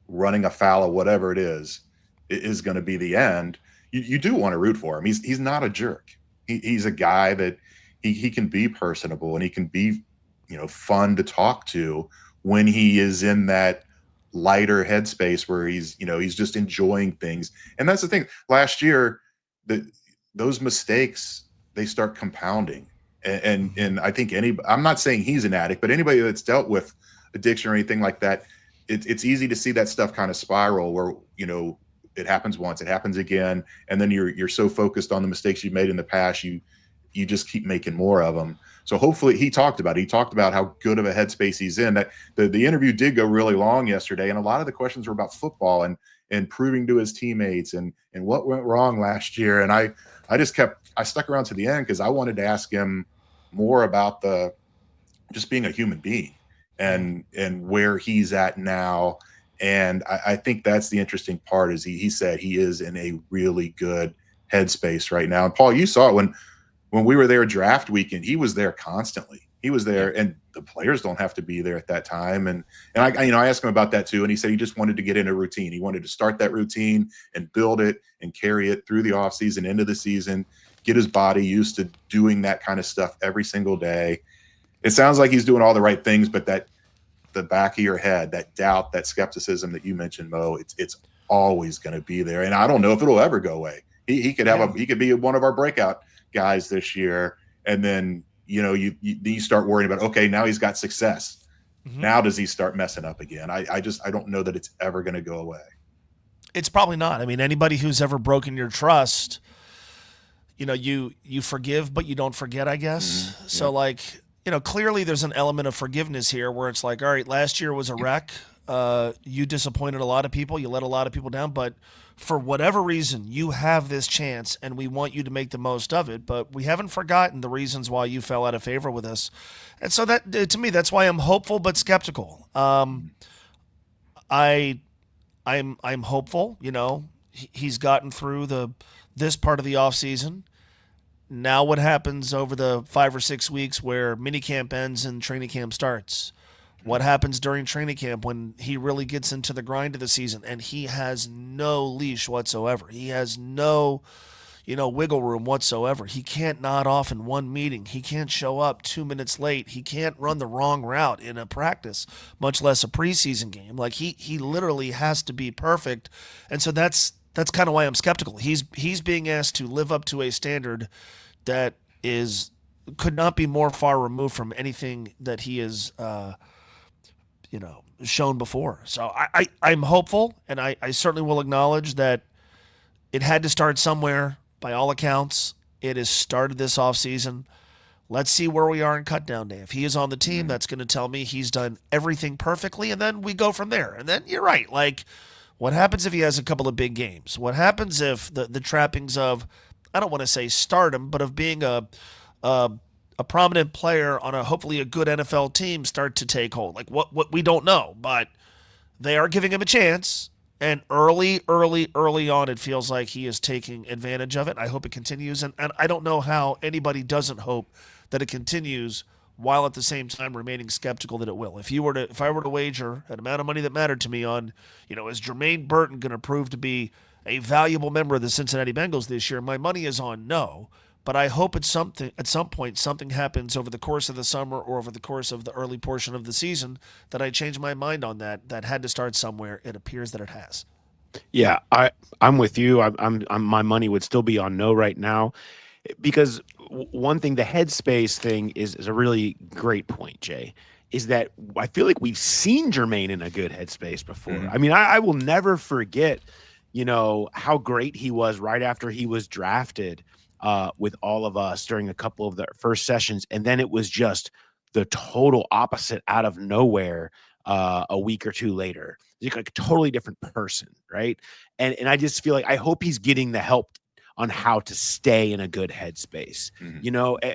running afoul of whatever it is going to be the end. You do want to root for him. He's not a jerk. He's a guy that he can be personable and he can be, fun to talk to when he is in that lighter headspace where he's just enjoying things. And that's the thing. Last year, those mistakes, they start compounding. And I think I'm not saying he's an addict, but anybody that's dealt with addiction or anything like that, it's easy to see that stuff kind of spiral where, it happens once, it happens again, and then you're so focused on the mistakes you've made in the past, you just keep making more of them. So hopefully he talked about how good of a headspace he's in. That the interview did go really long yesterday, and a lot of the questions were about football and proving to his teammates and what went wrong last year. And I stuck around to the end because I wanted to ask him more about just being a human being and where he's at now. And I think that's the interesting part is he said he is in a really good headspace right now. And Paul, you saw it when we were there draft weekend, he was there constantly. He was there, and the players don't have to be there at that time. And I asked him about that too. And he said he just wanted to get in a routine. He wanted to start that routine and build it and carry it through the offseason into the season, get his body used to doing that kind of stuff every single day. It sounds like he's doing all the right things, but the back of your head, that doubt, that skepticism that you mentioned, Mo, it's always going to be there. And I don't know if it'll ever go away. He could he could be one of our breakout guys this year. And then, you start worrying about, okay, now he's got success. Mm-hmm. Now does he start messing up again? I don't know that it's ever going to go away. It's probably not. I mean, anybody who's ever broken your trust, you forgive, but you don't forget, I guess. Mhm. So like, clearly there's an element of forgiveness here where it's like, all right, last year was a wreck. You disappointed a lot of people. You let a lot of people down, but for whatever reason, you have this chance and we want you to make the most of it, but we haven't forgotten the reasons why you fell out of favor with us. And so that, to me, that's why I'm hopeful, but skeptical. I'm hopeful, he's gotten through this part of the offseason. Now what happens over the 5 or 6 weeks where minicamp ends and training camp starts? What happens during training camp when he really gets into the grind of the season and he has no leash whatsoever? He has no, wiggle room whatsoever. He can't nod off in one meeting. He can't show up 2 minutes late. He can't run the wrong route in a practice, much less a preseason game. Like he literally has to be perfect. And so that's kind of why I'm skeptical. He's being asked to live up to a standard that could not be more far removed from anything that he is shown before. So I'm hopeful, and I certainly will acknowledge that it had to start somewhere. By all accounts, it has started this offseason. Let's see where we are in cutdown day. If he is on the team, that's going to tell me he's done everything perfectly, and then we go from there. And then you're right. Like, what happens if he has a couple of big games? What happens if the trappings of, I don't want to say stardom, but of being a prominent player on hopefully a good NFL team start to take hold? Like, what we don't know, but they are giving him a chance. And early on, it feels like he is taking advantage of it. I hope it continues. And I don't know how anybody doesn't hope that it continues while at the same time remaining skeptical that it will. If I were to wager an amount of money that mattered to me on, is Jermaine Burton going to prove to be a valuable member of the Cincinnati Bengals this year, my money is on no. But I hope at some point something happens over the course of the summer or over the course of the early portion of the season that I change my mind on that. That had to start somewhere. It appears that it has. Yeah, I'm with you. I'm my money would still be on no right now, because one thing, the headspace thing is a really great point, Jay. Is that I feel like we've seen Jermaine in a good headspace before. Mhm. I mean, I will never forget, how great he was right after he was drafted. With all of us during a couple of the first sessions, and then it was just the total opposite out of nowhere a week or two later. He's like a totally different person, right? And I just feel like I hope he's getting the help on how to stay in a good headspace.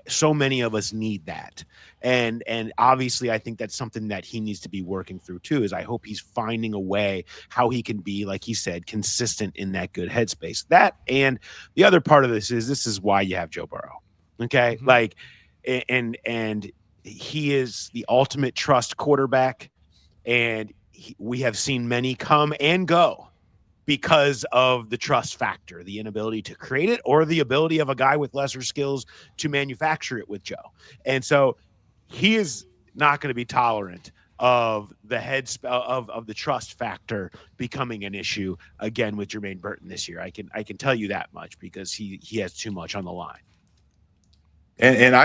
So many of us need that, and obviously I think that's something that he needs to be working through too. Is I hope he's finding a way how he can be, like he said, consistent in that good headspace. That, and the other part of this is why you have Joe Burrow. Okay, like, and he is the ultimate trust quarterback, and we have seen many come and go because of the trust factor, the inability to create it, or the ability of a guy with lesser skills to manufacture it with Joe. And so he is not going to be tolerant of the of the trust factor becoming an issue again with Jermaine Burton this year. I can tell you that much, because he has too much on the line. And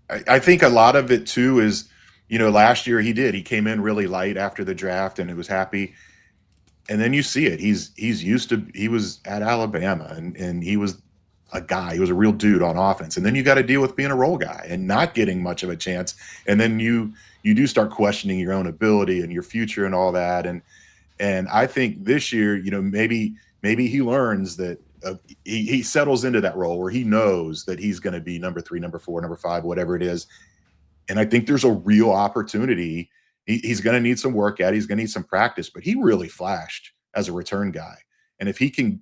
I think a lot of it too is, last year he came in really light after the draft and it was happy. And then you see it. He was at Alabama and he was a guy. He was a real dude on offense. And then you got to deal with being a role guy and not getting much of a chance. And then you do start questioning your own ability and your future and all that. And I think this year, maybe he learns that he settles into that role where he knows that he's going to be number 3, number 4, number 5, whatever it is. And I think there's a real opportunity. He's going to need some work at. He's going to need some practice, but he really flashed as a return guy. And if he can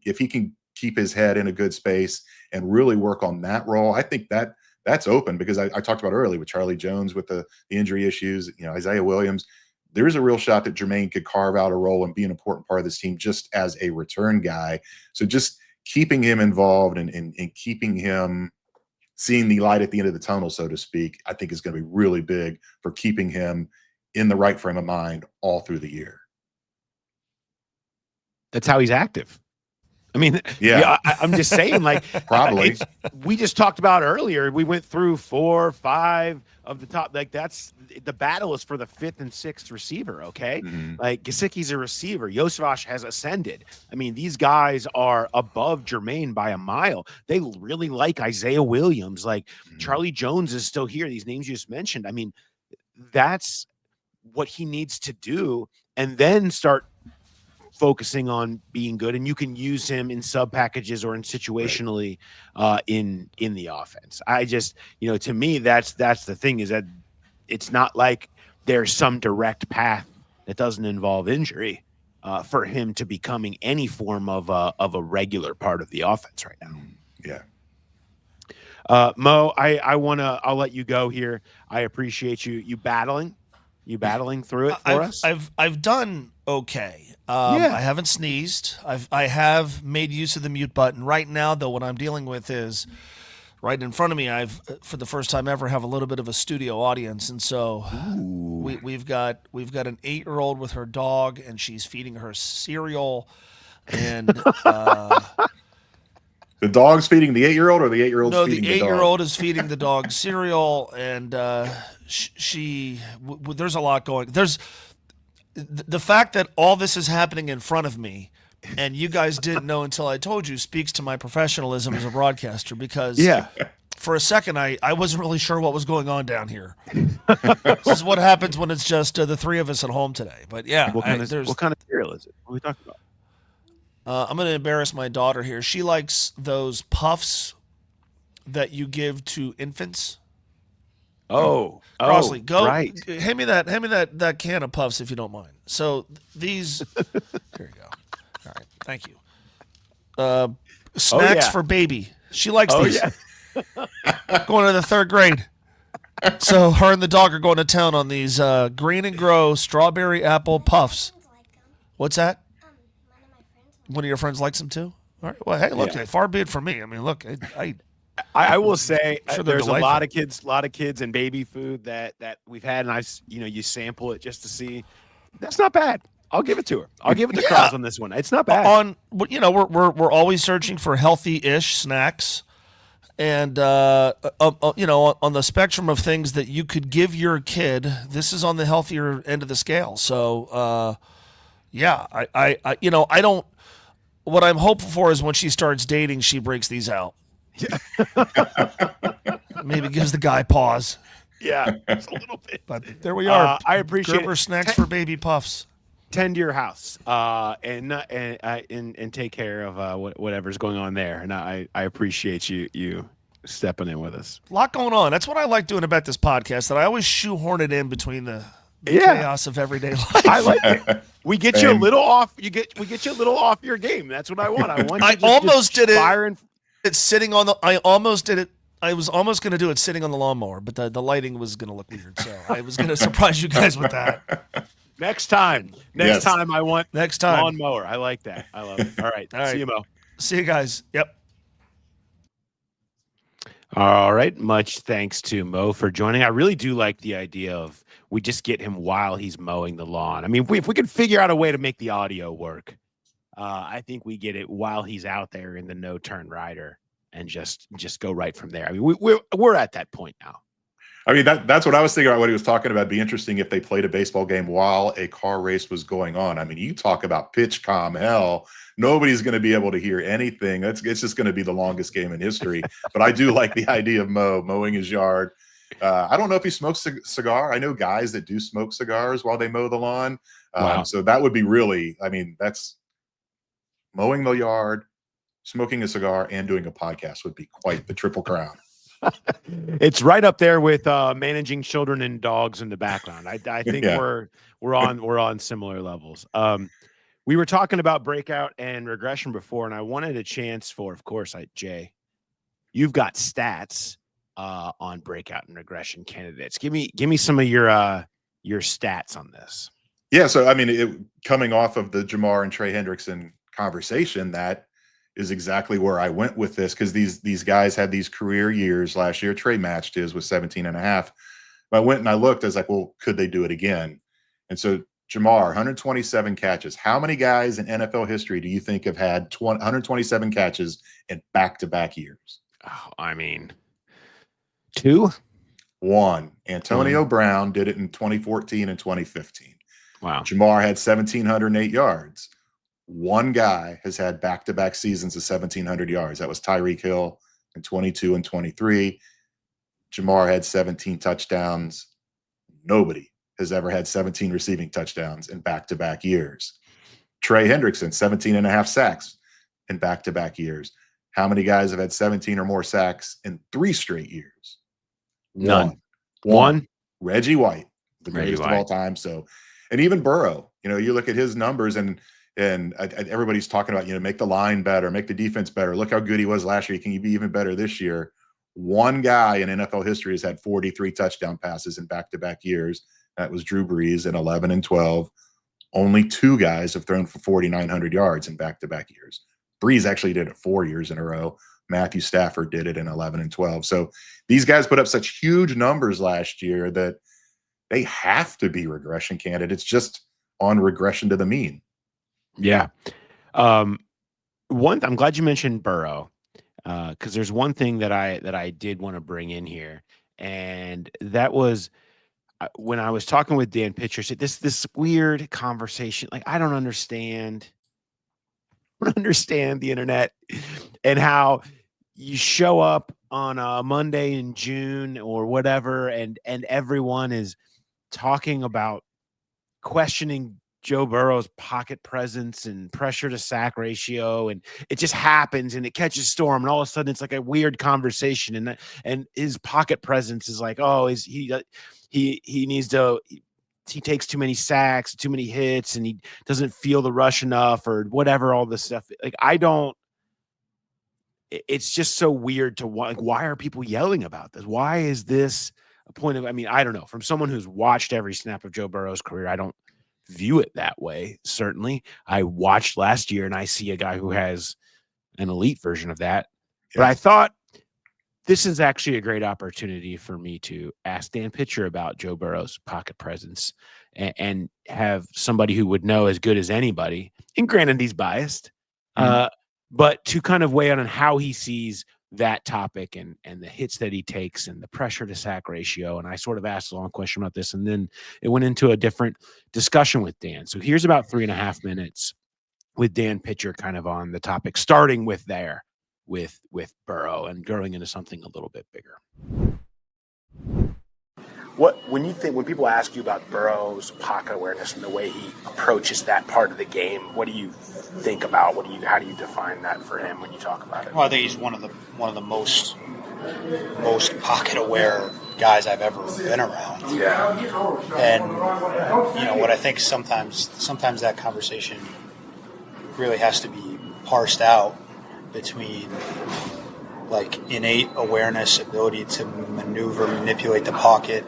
keep his head in a good space and really work on that role, I think that's open, because I talked about earlier with Charlie Jones with the injury issues, Isaiah Williams. There's a real shot that Jermaine could carve out a role and be an important part of this team just as a return guy. So just keeping him involved and keeping him seeing the light at the end of the tunnel, so to speak, I think is going to be really big for keeping him in the right frame of mind all through the year. That's how he's active. I mean, Yeah. I'm just saying, like, Probably. we just talked about earlier. We went through 4 or 5 of the top. Like, that's the battle is for the 5th and 6th receiver. Okay, like Gesicki's a receiver. Josvash has ascended. I mean, these guys are above Jermaine by a mile. They really like Isaiah Williams. Like Charlie Jones is still here. These names you just mentioned. I mean, that's what he needs to do, and then start focusing on being good, and you can use him in sub packages or in situationally in the offense. I just, to me, that's the thing, is that it's not like there's some direct path that doesn't involve injury for him to becoming any form of a regular part of the offense right now. Yeah. Mo, I'll let you go here. I appreciate you battling through it for us. I've done okay. I haven't sneezed. I have made use of the mute button. Right now, though, what I'm dealing with is right in front of me. I've, for the first time ever, have a little bit of a studio audience, and so we've got an 8-year-old with her dog, and she's feeding her cereal, and the dog's feeding the 8-year-old, or the 8-year-old? No, feeding the 8-year-old is feeding the dog cereal, and there's a lot going. There's the fact that all this is happening in front of me, and you guys didn't know until I told you, speaks to my professionalism as a broadcaster. Because for a second I wasn't really sure what was going on down here. This is what happens when it's just the 3 of us at home today. But yeah, what kind of cereal is it? What are we talking about? I'm going to embarrass my daughter here. She likes those puffs that you give to infants. Crossley, go right. Hand me that can of puffs if you don't mind. So these, here you go. All right, thank you. Snacks for baby. She likes these. Yeah. Going to the 3rd grade. So her and the dog are going to town on these Green and Grow strawberry apple puffs. What's that? One of your friends likes them too. All right. Well, hey, look, far be it from me. I mean, look, I will say sure there's a lot of kids and baby food that we've had, and you sample it just to see. That's not bad. I'll give it to her. I'll give it to Cross on this one. It's not bad. We're always searching for healthy-ish snacks, and on the spectrum of things that you could give your kid, this is on the healthier end of the scale. So, I don't. What I'm hopeful for is when she starts dating, she breaks these out. Maybe gives the guy pause. Yeah, just a little bit. But there we are. I appreciate Gerber snacks for baby puffs. Tend to your house, and take care of whatever's going on there. And I appreciate you stepping in with us. A lot going on. That's what I like doing about this podcast. That I always shoehorn it in between the chaos of everyday life. I like it. We get you a little off. We get you a little off your game. That's what I want. I almost did it. It's sitting on the. I almost did it. I was almost going to do it sitting on the lawnmower, but the lighting was going to look weird. So I was going to surprise you guys with that. Next time I want lawnmower. I like that. I love it. All right. See you, Mo. See you guys. Yep. All right. Much thanks to Mo for joining. I really do like the idea of we just get him while he's mowing the lawn. I mean, if we can figure out a way to make the audio work, I think we get it while he's out there in the no-turn rider and just go right from there. I mean, we're at that point now. I mean, that's what I was thinking about what he was talking about. It'd be interesting if they played a baseball game while a car race was going on. I mean, you talk about pitch calm hell. Nobody's going to be able to hear anything. It's just going to be the longest game in history. But I do like the idea of mowing his yard. I don't know if he smokes a cigar. I know guys that do smoke cigars while they mow the lawn. Wow. So that would be really, I mean, that's mowing the yard, smoking a cigar, and doing a podcast would be quite the triple crown. It's right up there with managing children and dogs in the background. I think we're on similar levels. We were talking about breakout and regression before, and I wanted a chance for, of course, Jay, you've got stats on breakout and regression candidates. Give me some of your stats on this. Yeah, so I mean, coming off of the Jamar and Trey Hendrickson conversation, that is exactly where I went with this, because these guys had these career years last year. Trey matched his with 17.5. I went and I looked, I was like, well, could they do it again? And so Jamar, 127 catches. How many guys in NFL history do you think have had 127 catches in back-to-back years? Oh, I mean, 2? 1. Antonio Brown did it in 2014 and 2015. Wow. Jamar had 1,708 yards. One guy has had back-to-back seasons of 1,700 yards. That was Tyreek Hill in 22 and 23. Jamar had 17 touchdowns. Nobody has ever had 17 receiving touchdowns in back-to-back years. Trey Hendrickson, 17 and a half sacks in back-to-back years. How many guys have had 17 or more sacks in 3 straight years? None. One. Reggie White, the Reggie greatest of White. all time. So, and even Burrow, you look at his numbers and everybody's talking about, make the line better, make the defense better. Look how good he was last year. Can he be even better this year? One guy in NFL history has had 43 touchdown passes in back-to-back years. That was Drew Brees in 11 and 12. Only 2 guys have thrown for 4,900 yards in back-to-back years. Brees actually did it 4 years in a row. Matthew Stafford did it in 11 and 12. So these guys put up such huge numbers last year that they have to be regression candidates, just on regression to the mean. Yeah. I'm glad you mentioned Burrow, because there's one thing that I did want to bring in here, and that was when I was talking with Dan Pitcher. This weird conversation. Like, I don't understand the internet and how you show up on a Monday in June or whatever, and everyone is talking about questioning Joe Burrow's pocket presence and pressure to sack ratio, and it just happens and it catches storm, and all of a sudden it's like a weird conversation, and his pocket presence is like, oh, he takes too many sacks, too many hits, and he doesn't feel the rush enough, or whatever. All this stuff, like, it's just so weird to why are people yelling about this? Why is this a point of? I mean, I don't know. From someone who's watched every snap of Joe Burrow's career, I don't view it that way. Certainly, I watched last year and I see a guy who has an elite version of that. Yeah. But I thought this is actually a great opportunity for me to ask Dan Pitcher about Joe Burrow's pocket presence and have somebody who would know as good as anybody. And granted, he's biased, but to kind of weigh in on how he sees that topic and the hits that he takes and the pressure to sack ratio. And I sort of asked a long question about this, and then it went into a different discussion with Dan. So here's about 3.5 minutes with Dan Pitcher kind of on the topic, starting with Burrow and growing into something a little bit bigger. When people ask you about Burrow's pocket awareness and the way he approaches that part of the game, what do you think about? How do you define that for him when you talk about it? Well, I think he's one of the most pocket aware guys I've ever been around. Yeah. And what I think sometimes that conversation really has to be parsed out between like innate awareness, ability to manipulate the pocket,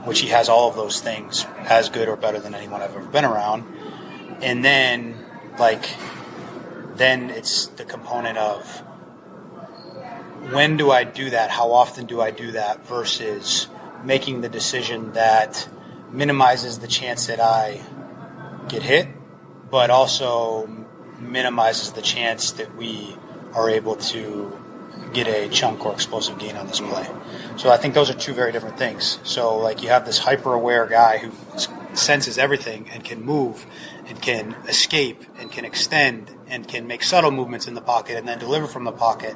which he has all of those things as good or better than anyone I've ever been around. And then it's the component of when do I do that? How often do I do that versus making the decision that minimizes the chance that I get hit, but also minimizes the chance that we are able to get a chunk or explosive gain on this play. So I think those are two very different things. So like you have this hyper-aware guy who senses everything and can move and can escape and can extend and can make subtle movements in the pocket and then deliver from the pocket.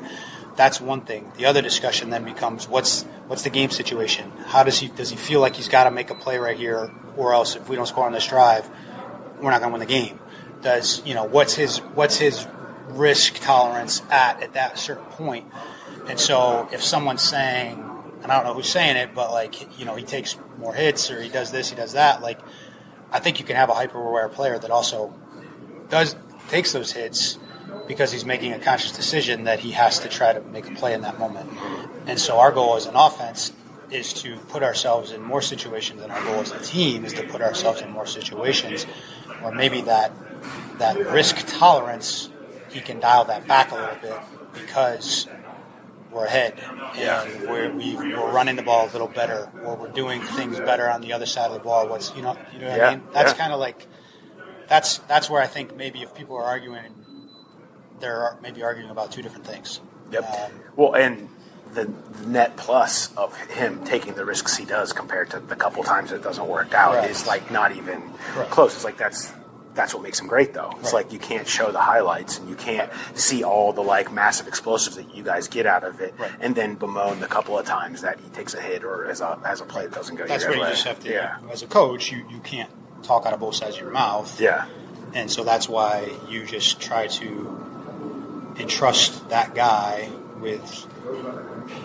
That's one thing. The other discussion then becomes what's the game situation? How does he feel like he's got to make a play right here, or else if we don't score on this drive, we're not going to win the game? What's his risk tolerance at that certain point? And so if someone's saying, and I don't know who's saying it, but he takes more hits or he does this, he does that, I think you can have a hyper-aware player that also takes those hits because he's making a conscious decision that he has to try to make a play in that moment. And so our goal as an offense is to put ourselves in more situations, and our goal as a team is to put ourselves in more situations where maybe that risk tolerance, he can dial that back a little bit because we're ahead, and we're running the ball a little better, or we're doing things better on the other side of the ball. You know what I mean? That's kind of like that's where I think maybe if people are arguing, they're maybe arguing about two different things. Yep. Well, and the net plus of him taking the risks he does compared to the couple times it doesn't work out is like not even close. It's like that's what makes him great, though. It's like you can't show the highlights and you can't see all the like massive explosives that you guys get out of it, and then bemoan the couple of times that he takes a hit or as a play that doesn't go. That's where you just have to. As a coach, you can't talk out of both sides of your mouth. Yeah. And so that's why you just try to entrust that guy with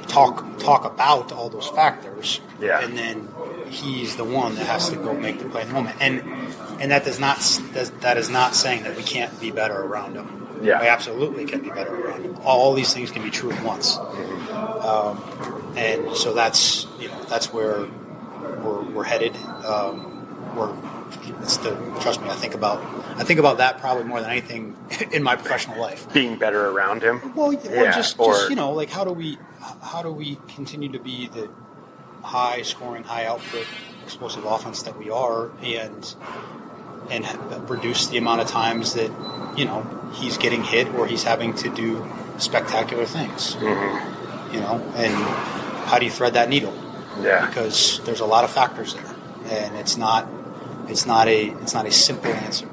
talk about all those factors, and then he's the one that has to go make the play in the moment. And that is not saying that we can't be better around him. Yeah, we absolutely can be better around him. All these things can be true at once, and so that's where we're headed. Trust me, I think about that probably more than anything in my professional life. Being better around him. Well, just like how do we continue to be the high scoring, high output, explosive offense that we are, and reduce the amount of times that he's getting hit or he's having to do spectacular things. And how do you thread that needle? Yeah, because there's a lot of factors there, and it's not a simple answer,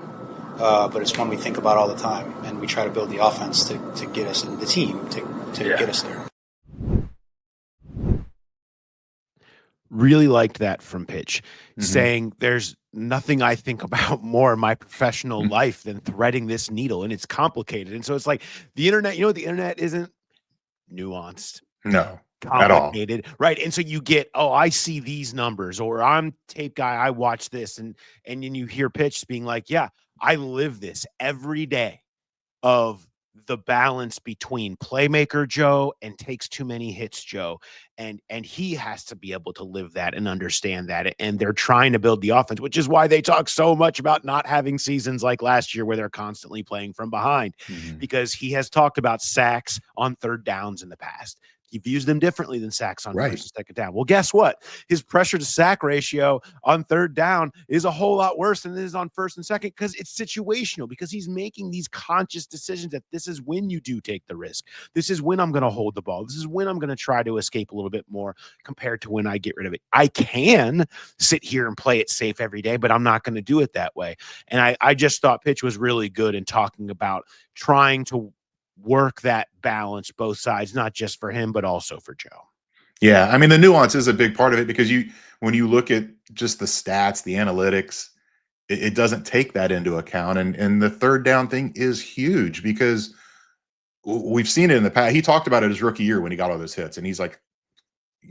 but it's one we think about all the time, and we try to build the offense to get us in the team to get us there. Really liked that from Pitch, saying there's nothing I think about more in my professional life than threading this needle, and it's complicated. And so it's like the internet, the internet isn't nuanced. No. Complicated, right? And so you get, I see these numbers, or I'm tape guy, I watch this, and then you hear Pitch being like, yeah, I live this every day of the balance between playmaker Joe and takes too many hits Joe, and he has to be able to live that and understand that, and they're trying to build the offense, which is why they talk so much about not having seasons like last year where they're constantly playing from behind, because he has talked about sacks on third downs in the past. He views them differently than sacks on first and second down. Well, guess what? His pressure to sack ratio on third down is a whole lot worse than it is on first and second, because it's situational, because he's making these conscious decisions that this is when you do take the risk. This is when I'm going to hold the ball. This is when I'm going to try to escape a little bit more compared to when I get rid of it. I can sit here and play it safe every day, but I'm not going to do it that way. And I just thought Pitch was really good in talking about trying to work that balance both sides, not just for him, but also for Joe. Yeah. I mean, the nuance is a big part of it, because when you look at just the stats, the analytics, it doesn't take that into account. And the third down thing is huge, because we've seen it in the past. He talked about it his rookie year when he got all those hits, and he's like,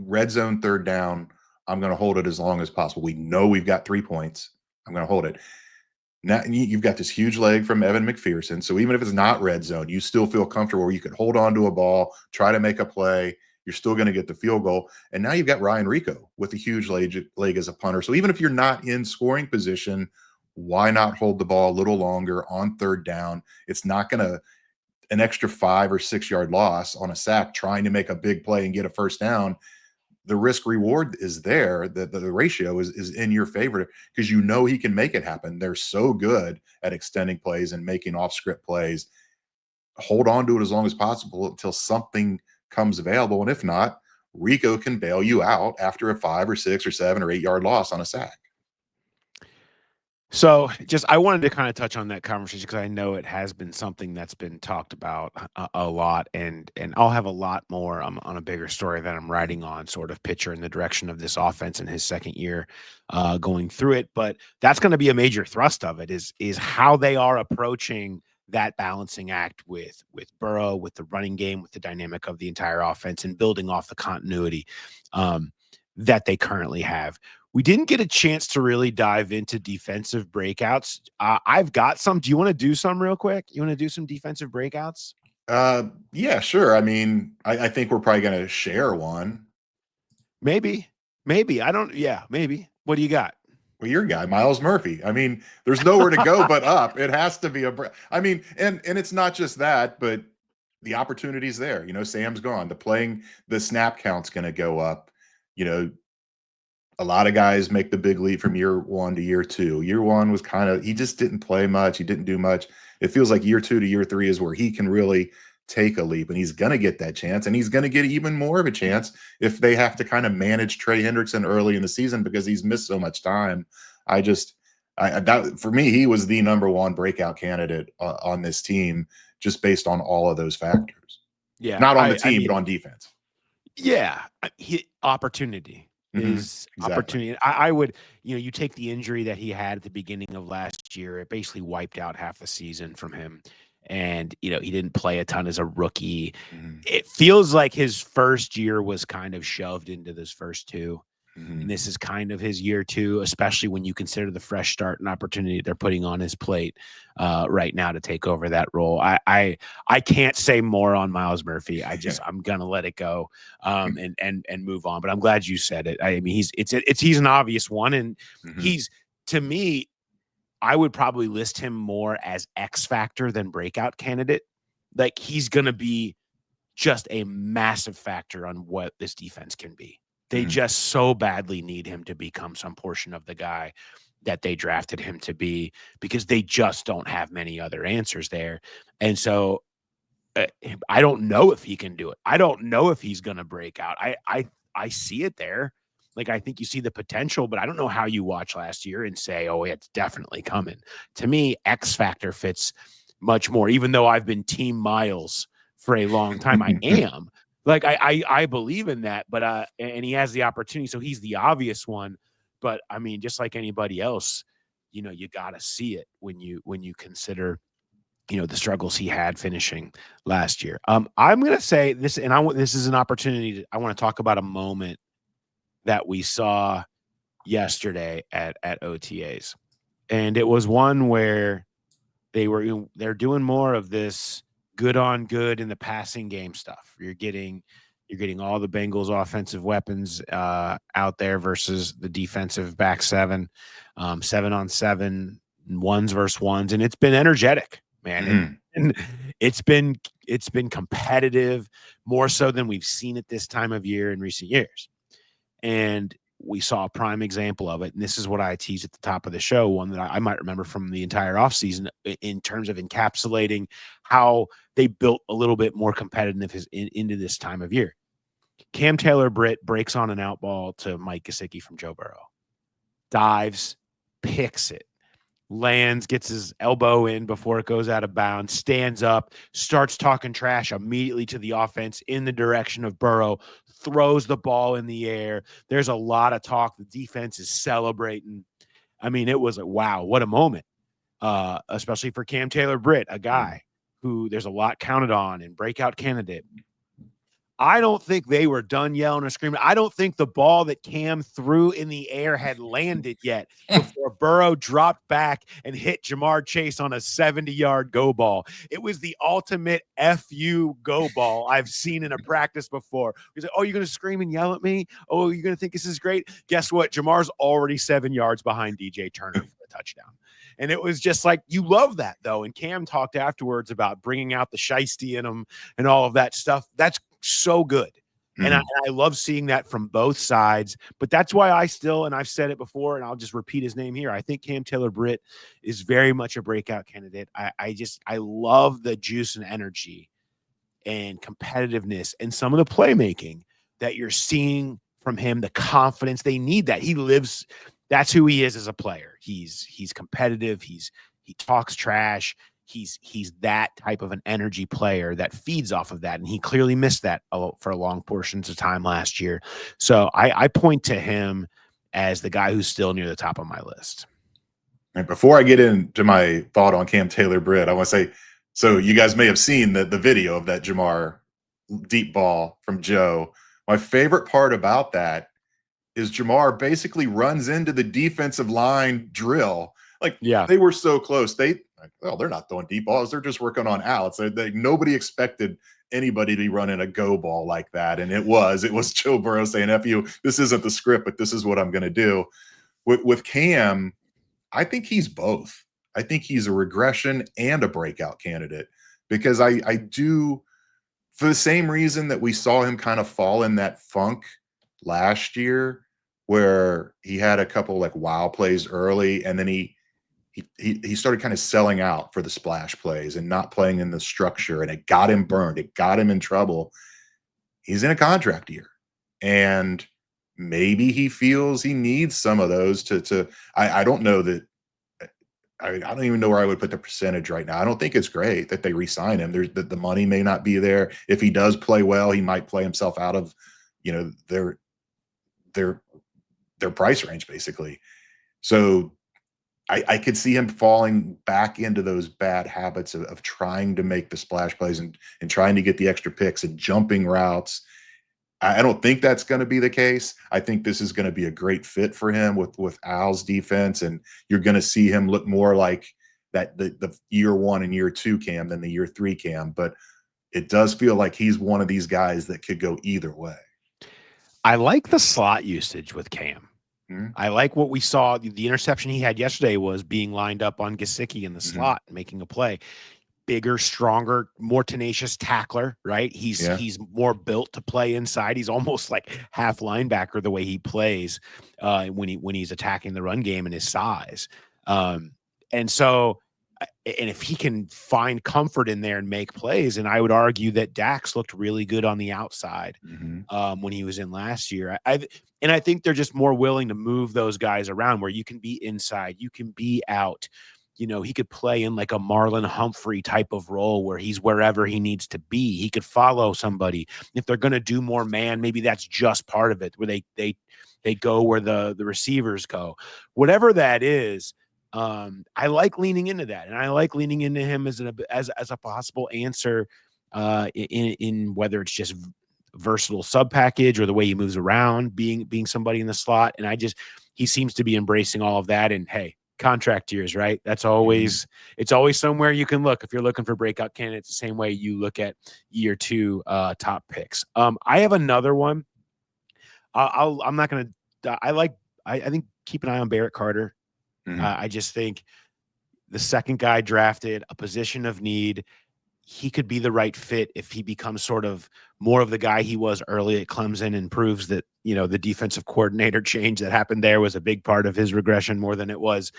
red zone third down, I'm going to hold it as long as possible. We know we've got 3 points. I'm going to hold it. Now you've got this huge leg from Evan McPherson. So even if it's not red zone, you still feel comfortable where you could hold on to a ball, try to make a play. You're still going to get the field goal. And now you've got Ryan Rico with a huge leg as a punter. So even if you're not in scoring position, why not hold the ball a little longer on third down? It's not going to an extra 5 or 6 yard loss on a sack trying to make a big play and get a first down. The risk reward is there. The ratio is in your favor, because he can make it happen. They're so good at extending plays and making off script plays. Hold on to it as long as possible until something comes available. And if not, Rico can bail you out after a 5 or 6 or 7 or 8 yard loss on a sack. So I wanted to kind of touch on that conversation, because I know it has been something that's been talked about a lot, and I'll have a lot more on a bigger story that I'm writing on, sort of picture in the direction of this offense in his second year going through it. But that's going to be a major thrust of it is how they are approaching that balancing act with Burrow, with the running game, with the dynamic of the entire offense, and building off the continuity that they currently have. We didn't get a chance to really dive into defensive breakouts. I've got some. Do you want to do some real quick? You want to do some defensive breakouts? Yeah, sure. I mean, I think we're probably going to share one. Maybe. I don't. Yeah, maybe. What do you got? Well, your guy, Miles Murphy. I mean, there's nowhere to go but up. It has to be and it's not just that, but the opportunity's there. Sam's gone. The snap count's going to go up. A lot of guys make the big leap from year 1 to year 2. Year 1 was he just didn't play much. He didn't do much. It feels like year 2 to year 3 is where he can really take a leap, and he's going to get that chance, and he's going to get even more of a chance if they have to kind of manage Trey Hendrickson early in the season because he's missed so much time. That for me, he was the number 1 breakout candidate on this team, just based on all of those factors. Yeah, not on the team, but on defense. Yeah, opportunity is exactly. opportunity. I would, you take the injury that he had at the beginning of last year, it basically wiped out half the season from him. And, he didn't play a ton as a rookie. It feels like his first year was kind of shoved into this first 2. And this is kind of his year 2, especially when you consider the fresh start and opportunity they're putting on his plate right now to take over that role. I can't say more on Myles Murphy. I'm gonna let it go and move on. But I'm glad you said it. I mean, he's an obvious one, and he's, to me, I would probably list him more as X factor than breakout candidate. Like, he's gonna be just a massive factor on what this defense can be. They just so badly need him to become some portion of the guy that they drafted him to be, because they just don't have many other answers there. And so I don't know if he can do it. I don't know if he's going to break out. I see it there. Like, I think you see the potential, but I don't know how you watch last year and say, oh, it's definitely coming. To me, X factor fits much more, even though I've been team Myles for a long time. I am. Like, I believe in that, but and he has the opportunity, so he's the obvious one. But I mean, just like anybody else, you got to see it when you consider, the struggles he had finishing last year. I'm going to say this, and this is an opportunity. I want to talk about a moment that we saw yesterday at OTAs, and it was one where they're doing more of this good on good in the passing game stuff. You're getting all the Bengals offensive weapons out there versus the defensive back 7, 7-on-7, ones versus ones, and it's been energetic, man. And it's been competitive, more so than we've seen it this time of year in recent years. And we saw a prime example of it. And this is what I teased at the top of the show, one that I might remember from the entire offseason in terms of encapsulating how they built a little bit more competitive into this time of year. Cam Taylor-Britt breaks on an out ball to Mike Gesicki from Joe Burrow. Dives, picks it, lands, gets his elbow in before it goes out of bounds, stands up, starts talking trash immediately to the offense in the direction of Burrow, throws the ball in the air. There's a lot of talk. The defense is celebrating. I mean, it was like, wow, what a moment, especially for Cam Taylor-Britt, a guy who there's a lot counted on and breakout candidate. I don't think they were done yelling and screaming. I don't think the ball that Cam threw in the air had landed yet before Burrow dropped back and hit Jamar Chase on a 70-yard go ball. It was the ultimate FU go ball I've seen in a practice before. He's like, oh, you're going to scream and yell at me? Oh, you're going to think this is great? Guess what? Jamar's already 7 yards behind DJ Turner for a touchdown. And it was just like, you love that, though. And Cam talked afterwards about bringing out the shiesty in him and all of that stuff. That's so good. And I love seeing that from both sides. But that's why I still, and I've said it before, and I'll just repeat his name here, I think Cam Taylor-Britt is very much a breakout candidate. I love the juice and energy and competitiveness and some of the playmaking that you're seeing from him, the confidence. They need that. That's who he is as a player. He's competitive. He talks trash. He's that type of an energy player that feeds off of that. And he clearly missed that for long portions of time last year. So I point to him as the guy who's still near the top of my list. And before I get into my thought on Cam Taylor-Britt, I want to say, so you guys may have seen the video of that Jamar deep ball from Joe. My favorite part about that is Jamar basically runs into the defensive line drill. Like, yeah, they were so close. They're not throwing deep balls. They're just working on outs. Nobody expected anybody to be running a go ball like that. And it was Joe Burrow saying, F you, this isn't the script, but this is what I'm going to do. With Cam, I think he's both. I think he's a regression and a breakout candidate, because I do for the same reason that we saw him kind of fall in that funk last year, where he had a couple like wow plays early, and then he started kind of selling out for the splash plays and not playing in the structure, and it got him burned. It got him in trouble. He's in a contract year, and maybe he feels he needs some of those to I don't know that I don't even know where I would put the percentage right now. I don't think it's great that they re-sign him. There's the money may not be there. If he does play well, he might play himself out of, their price range, basically. So I could see him falling back into those bad habits of trying to make the splash plays and trying to get the extra picks and jumping routes. I don't think that's going to be the case. I think this is going to be a great fit for him with Al's defense, and you're going to see him look more like that the year 1 and year 2 Cam than the year 3 Cam. But it does feel like he's one of these guys that could go either way. I like the slot usage with Cam. I like what we saw. The interception he had yesterday was being lined up on Gesicki in the slot, making a play. Bigger, stronger, more tenacious tackler, right? He's more built to play inside. He's almost like half linebacker the way he plays when he's attacking the run game and his size. And if he can find comfort in there and make plays, and I would argue that Dax looked really good on the outside when he was in last year. I think they're just more willing to move those guys around, where you can be inside, you can be out. He could play in like a Marlon Humphrey type of role where he's wherever he needs to be. He could follow somebody. If they're going to do more man, maybe that's just part of it, where they go where the receivers go. Whatever that is, I like leaning into that, and I like leaning into him as a possible answer in whether it's just versatile sub package or the way he moves around, being somebody in the slot. And he seems to be embracing all of that. And hey, contract years, right? That's always it's always somewhere you can look if you're looking for breakout candidates, the same way you look at year 2 top picks. I have another one. I'm not gonna I think keep an eye on Barrett Carter. I just think the second guy drafted, a position of need. He could be the right fit if he becomes sort of more of the guy he was early at Clemson and proves that, the defensive coordinator change that happened there was a big part of his regression more than it was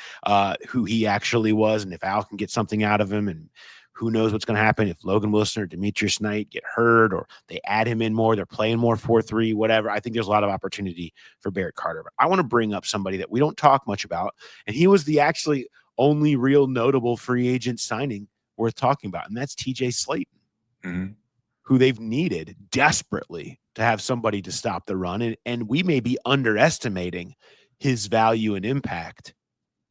who he actually was. And if Al can get something out of him, and who knows what's going to happen if Logan Wilson or Demetrius Knight get hurt, or they add him in more, they're playing more 4-3, whatever. I think there's a lot of opportunity for Barrett Carter. But I want to bring up somebody that we don't talk much about, and he was the actually only real notable free agent signing worth talking about, and that's TJ Slayton, who they've needed desperately to have somebody to stop the run, and we may be underestimating his value and impact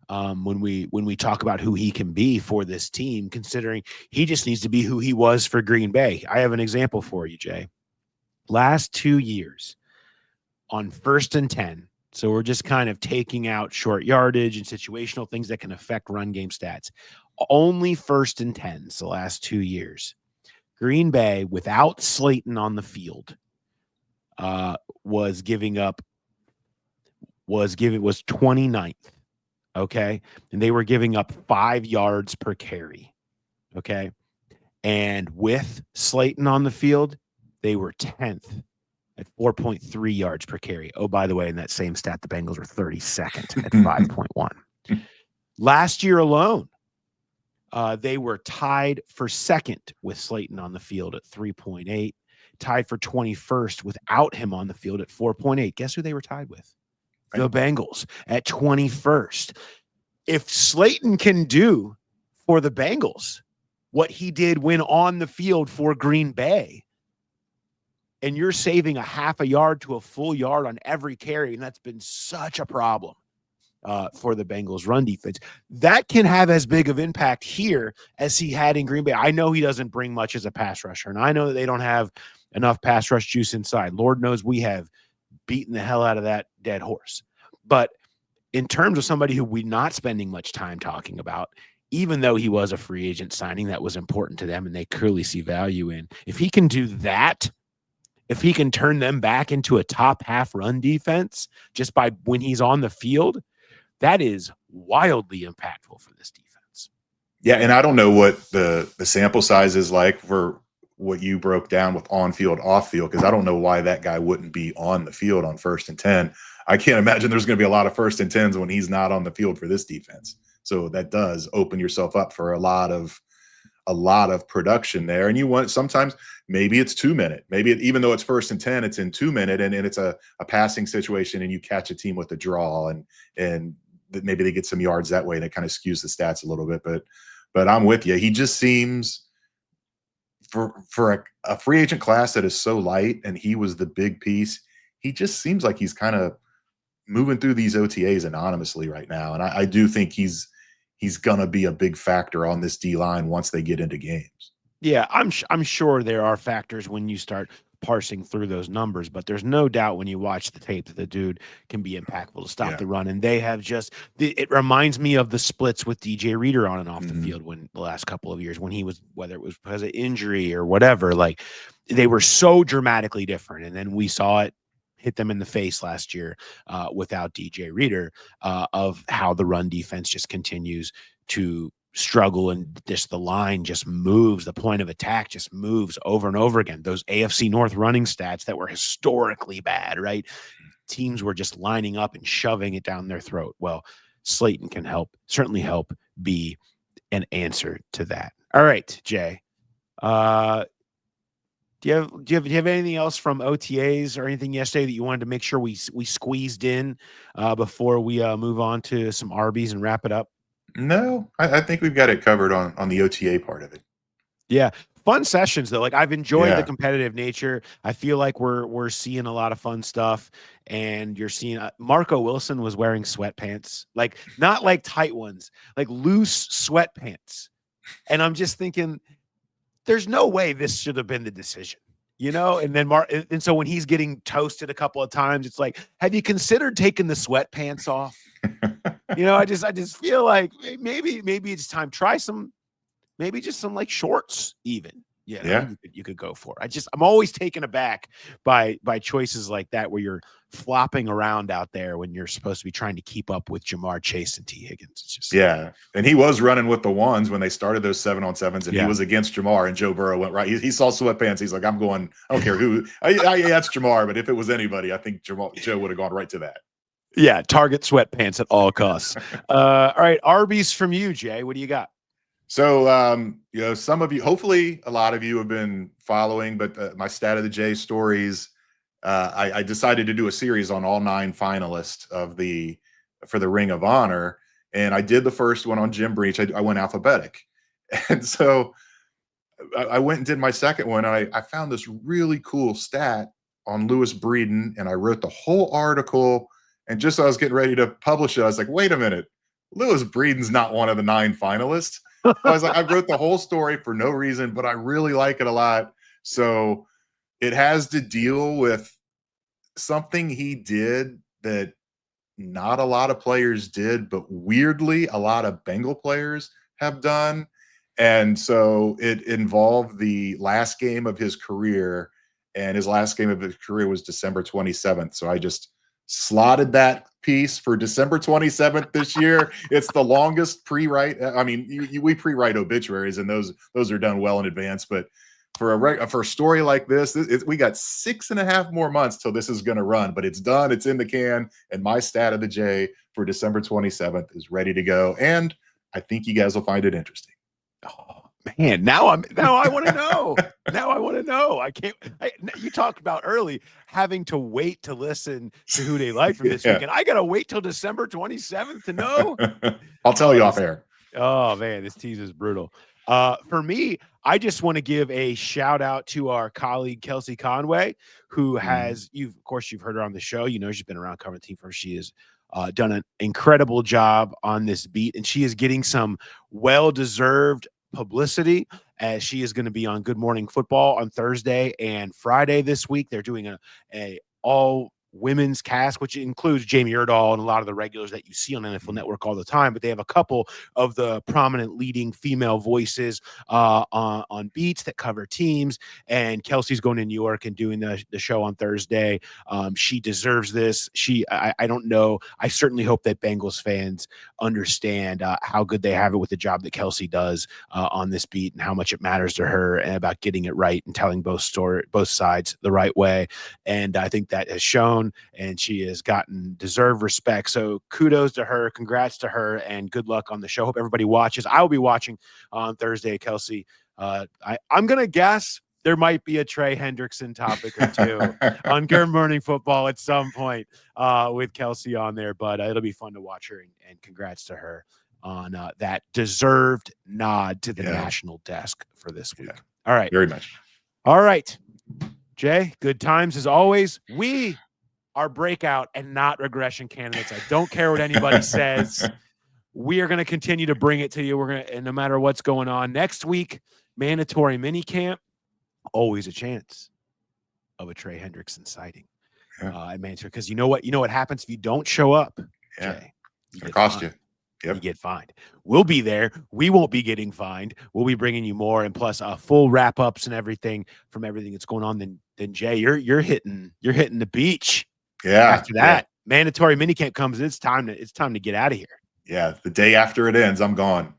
when we talk about who he can be for this team, considering he just needs to be who he was for Green Bay. I have an example for you, Jay. Last 2 years on 1st and 10, so we're just kind of taking out short yardage and situational things that can affect run game stats. Only 1st and 10s the last 2 years. Green Bay, without Slayton on the field, was 29th. Okay. And they were giving up 5 yards per carry. Okay. And with Slayton on the field, they were 10th at 4.3 yards per carry. Oh, by the way, in that same stat, the Bengals were 32nd at 5.1. Last year alone, they were tied for 2nd with Slayton on the field at 3.8, tied for 21st without him on the field at 4.8. Guess who they were tied with? The Bengals at 21st. If Slayton can do for the Bengals what he did when on the field for Green Bay, and you're saving a half a yard to a full yard on every carry, and that's been such a problem for the Bengals run defense, that can have as big of impact here as he had in Green Bay. I know he doesn't bring much as a pass rusher, and I know that they don't have enough pass rush juice inside. Lord knows we have beaten the hell out of that dead horse. But in terms of somebody who we're not spending much time talking about, even though he was a free agent signing that was important to them and they clearly see value in, if he can do that, if he can turn them back into a top half run defense just by when he's on the field, that is wildly impactful for this defense. Yeah, and I don't know what the sample size is like for what you broke down with on field, off field, because I don't know why that guy wouldn't be on the field on 1st and 10. I can't imagine there's going to be a lot of 1st and 10s when he's not on the field for this defense. So that does open yourself up for a lot of production there. And you want, sometimes maybe it's 2-minute, maybe even though it's 1st and 10, it's in 2-minute and it's a passing situation and you catch a team with a draw and maybe they get some yards that way. That kind of skews the stats a little bit, but I'm with you. He just seems, for a free agent class that is so light and he was the big piece, he just seems like he's kind of moving through these OTAs anonymously right now. And I do think he's going to be a big factor on this D-line once they get into games. Yeah, I'm sure there are factors when you start parsing through those numbers, but there's no doubt when you watch the tape that the dude can be impactful to stop the run. And they have it reminds me of the splits with DJ Reader on and off the field when the last couple of years, when he was, whether it was because of injury or whatever, like they were so dramatically different. And then we saw it hit them in the face last year without DJ Reader, of how the run defense just continues to struggle and just the line just moves. The point of attack just moves over and over again. Those AFC North running stats that were historically bad, right? Teams were just lining up and shoving it down their throat. Well, Slayton can certainly help be an answer to that. All right, Jay. Do you have anything else from OTAs or anything yesterday that you wanted to make sure we squeezed in before we move on to some Arby's and wrap it up? No, I think we've got it covered on the OTA part of it. Yeah. Fun sessions though. Like I've enjoyed the competitive nature. I feel like we're seeing a lot of fun stuff, and you're seeing Marco Wilson was wearing sweatpants, like not like tight ones, like loose sweatpants. And I'm just thinking, there's no way this should have been the decision, you know? And then and so when he's getting toasted a couple of times, it's like, have you considered taking the sweatpants off? You know, I just feel like maybe it's time. Try some, maybe just some like shorts even. You could go for. I'm always taken aback by choices like that where you're flopping around out there when you're supposed to be trying to keep up with Jamar Chase and T. Higgins. It's just and he was running with the ones when they started those 7-on-7s, and he was against Jamar, and Joe Burrow went right. He saw sweatpants. He's like, I'm going. I don't care who. That's Jamar, but if it was anybody, I think Joe would have gone right to that. Yeah, target sweatpants at all costs. All right, Arby's from you, Jay. What do you got? So, some of you, hopefully a lot of you have been following, but my Stat of the J stories, I decided to do a series on all 9 finalists for the Ring of Honor. And I did the first one on Jim Breach. I went alphabetic. And so I went and did my second one. And I found this really cool stat on Lewis Breeden, and I wrote the whole article. And just as I was getting ready to publish it, I was like, wait a minute, Lewis Breeden's not one of the 9 finalists. I was like, I wrote the whole story for no reason, but I really like it a lot. So it has to deal with something he did that not a lot of players did, but weirdly, a lot of Bengal players have done. And so it involved the last game of his career, and his last game of his career was December 27th. So I just slotted that piece for December 27th this year. It's the longest pre-write. I mean, we pre-write obituaries, and those are done well in advance. But for a story like this, we got 6.5 more months till this is going to run. But it's done. It's in the can. And my Stat of the J for December 27th is ready to go. And I think you guys will find it interesting. Oh man, now I want to know. Now I want to know. You talked about early having to wait to listen to who they like from this weekend. I got to wait till December 27th to know. I'll tell you off air. Oh man, this tease is brutal. For me, I just want to give a shout out to our colleague Kelsey Conway, who has you've heard her on the show. You know, she's been around covering the team for. She has done an incredible job on this beat, and she is getting some well-deserved publicity as she is going to be on Good Morning Football on Thursday and Friday this week. They're doing a all women's cast, which includes Jamie Erdahl and a lot of the regulars that you see on NFL Network all the time, but they have a couple of the prominent leading female voices on beats that cover teams. And Kelsey's going to New York and doing the show on Thursday. She deserves this. I don't know. I certainly hope that Bengals fans understand how good they have it with the job that Kelsey does on this beat and how much it matters to her and about getting it right and telling both sides the right way. And I think that has shown, and she has gotten deserved respect. So kudos to her, congrats to her, and good luck on the show. Hope everybody watches. I will be watching on Thursday, Kelsey. I'm gonna guess there might be a Trey Hendrickson topic or two on Good Morning Football at some point with Kelsey on there, but it'll be fun to watch her, and congrats to her on that deserved nod to the national desk for this week. All right. Very much. All right. Jay, good times as always. We are breakout and not regression candidates. I don't care what anybody says. We are going to continue to bring it to you. We're going to, and no matter what's going on next week, mandatory mini camp, always a chance of a Trey Hendrickson sighting at mandatory. Because you know what happens if you don't show up, Jay? It's going to cost you. Yep. You get fined. We'll be there. We won't be getting fined. We'll be bringing you more, and plus full wrap ups and everything from everything that's going on. Then Jay, you're hitting the beach. Yeah. After that, mandatory minicamp comes. It's time to get out of here. Yeah. The day after it ends, I'm gone.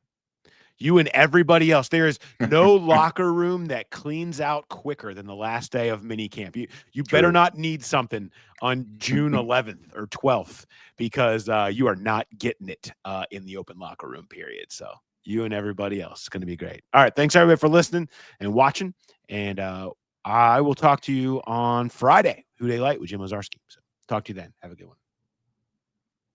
You and everybody else. There is no locker room that cleans out quicker than the last day of minicamp. You better not need something on June 11th or 12th because you are not getting it in the open locker room period. So you and everybody else. It's going to be great. All right. Thanks everybody for listening and watching. And I will talk to you on Friday, Who Dey Light with Jim Ozarski. So talk to you then. Have a good one.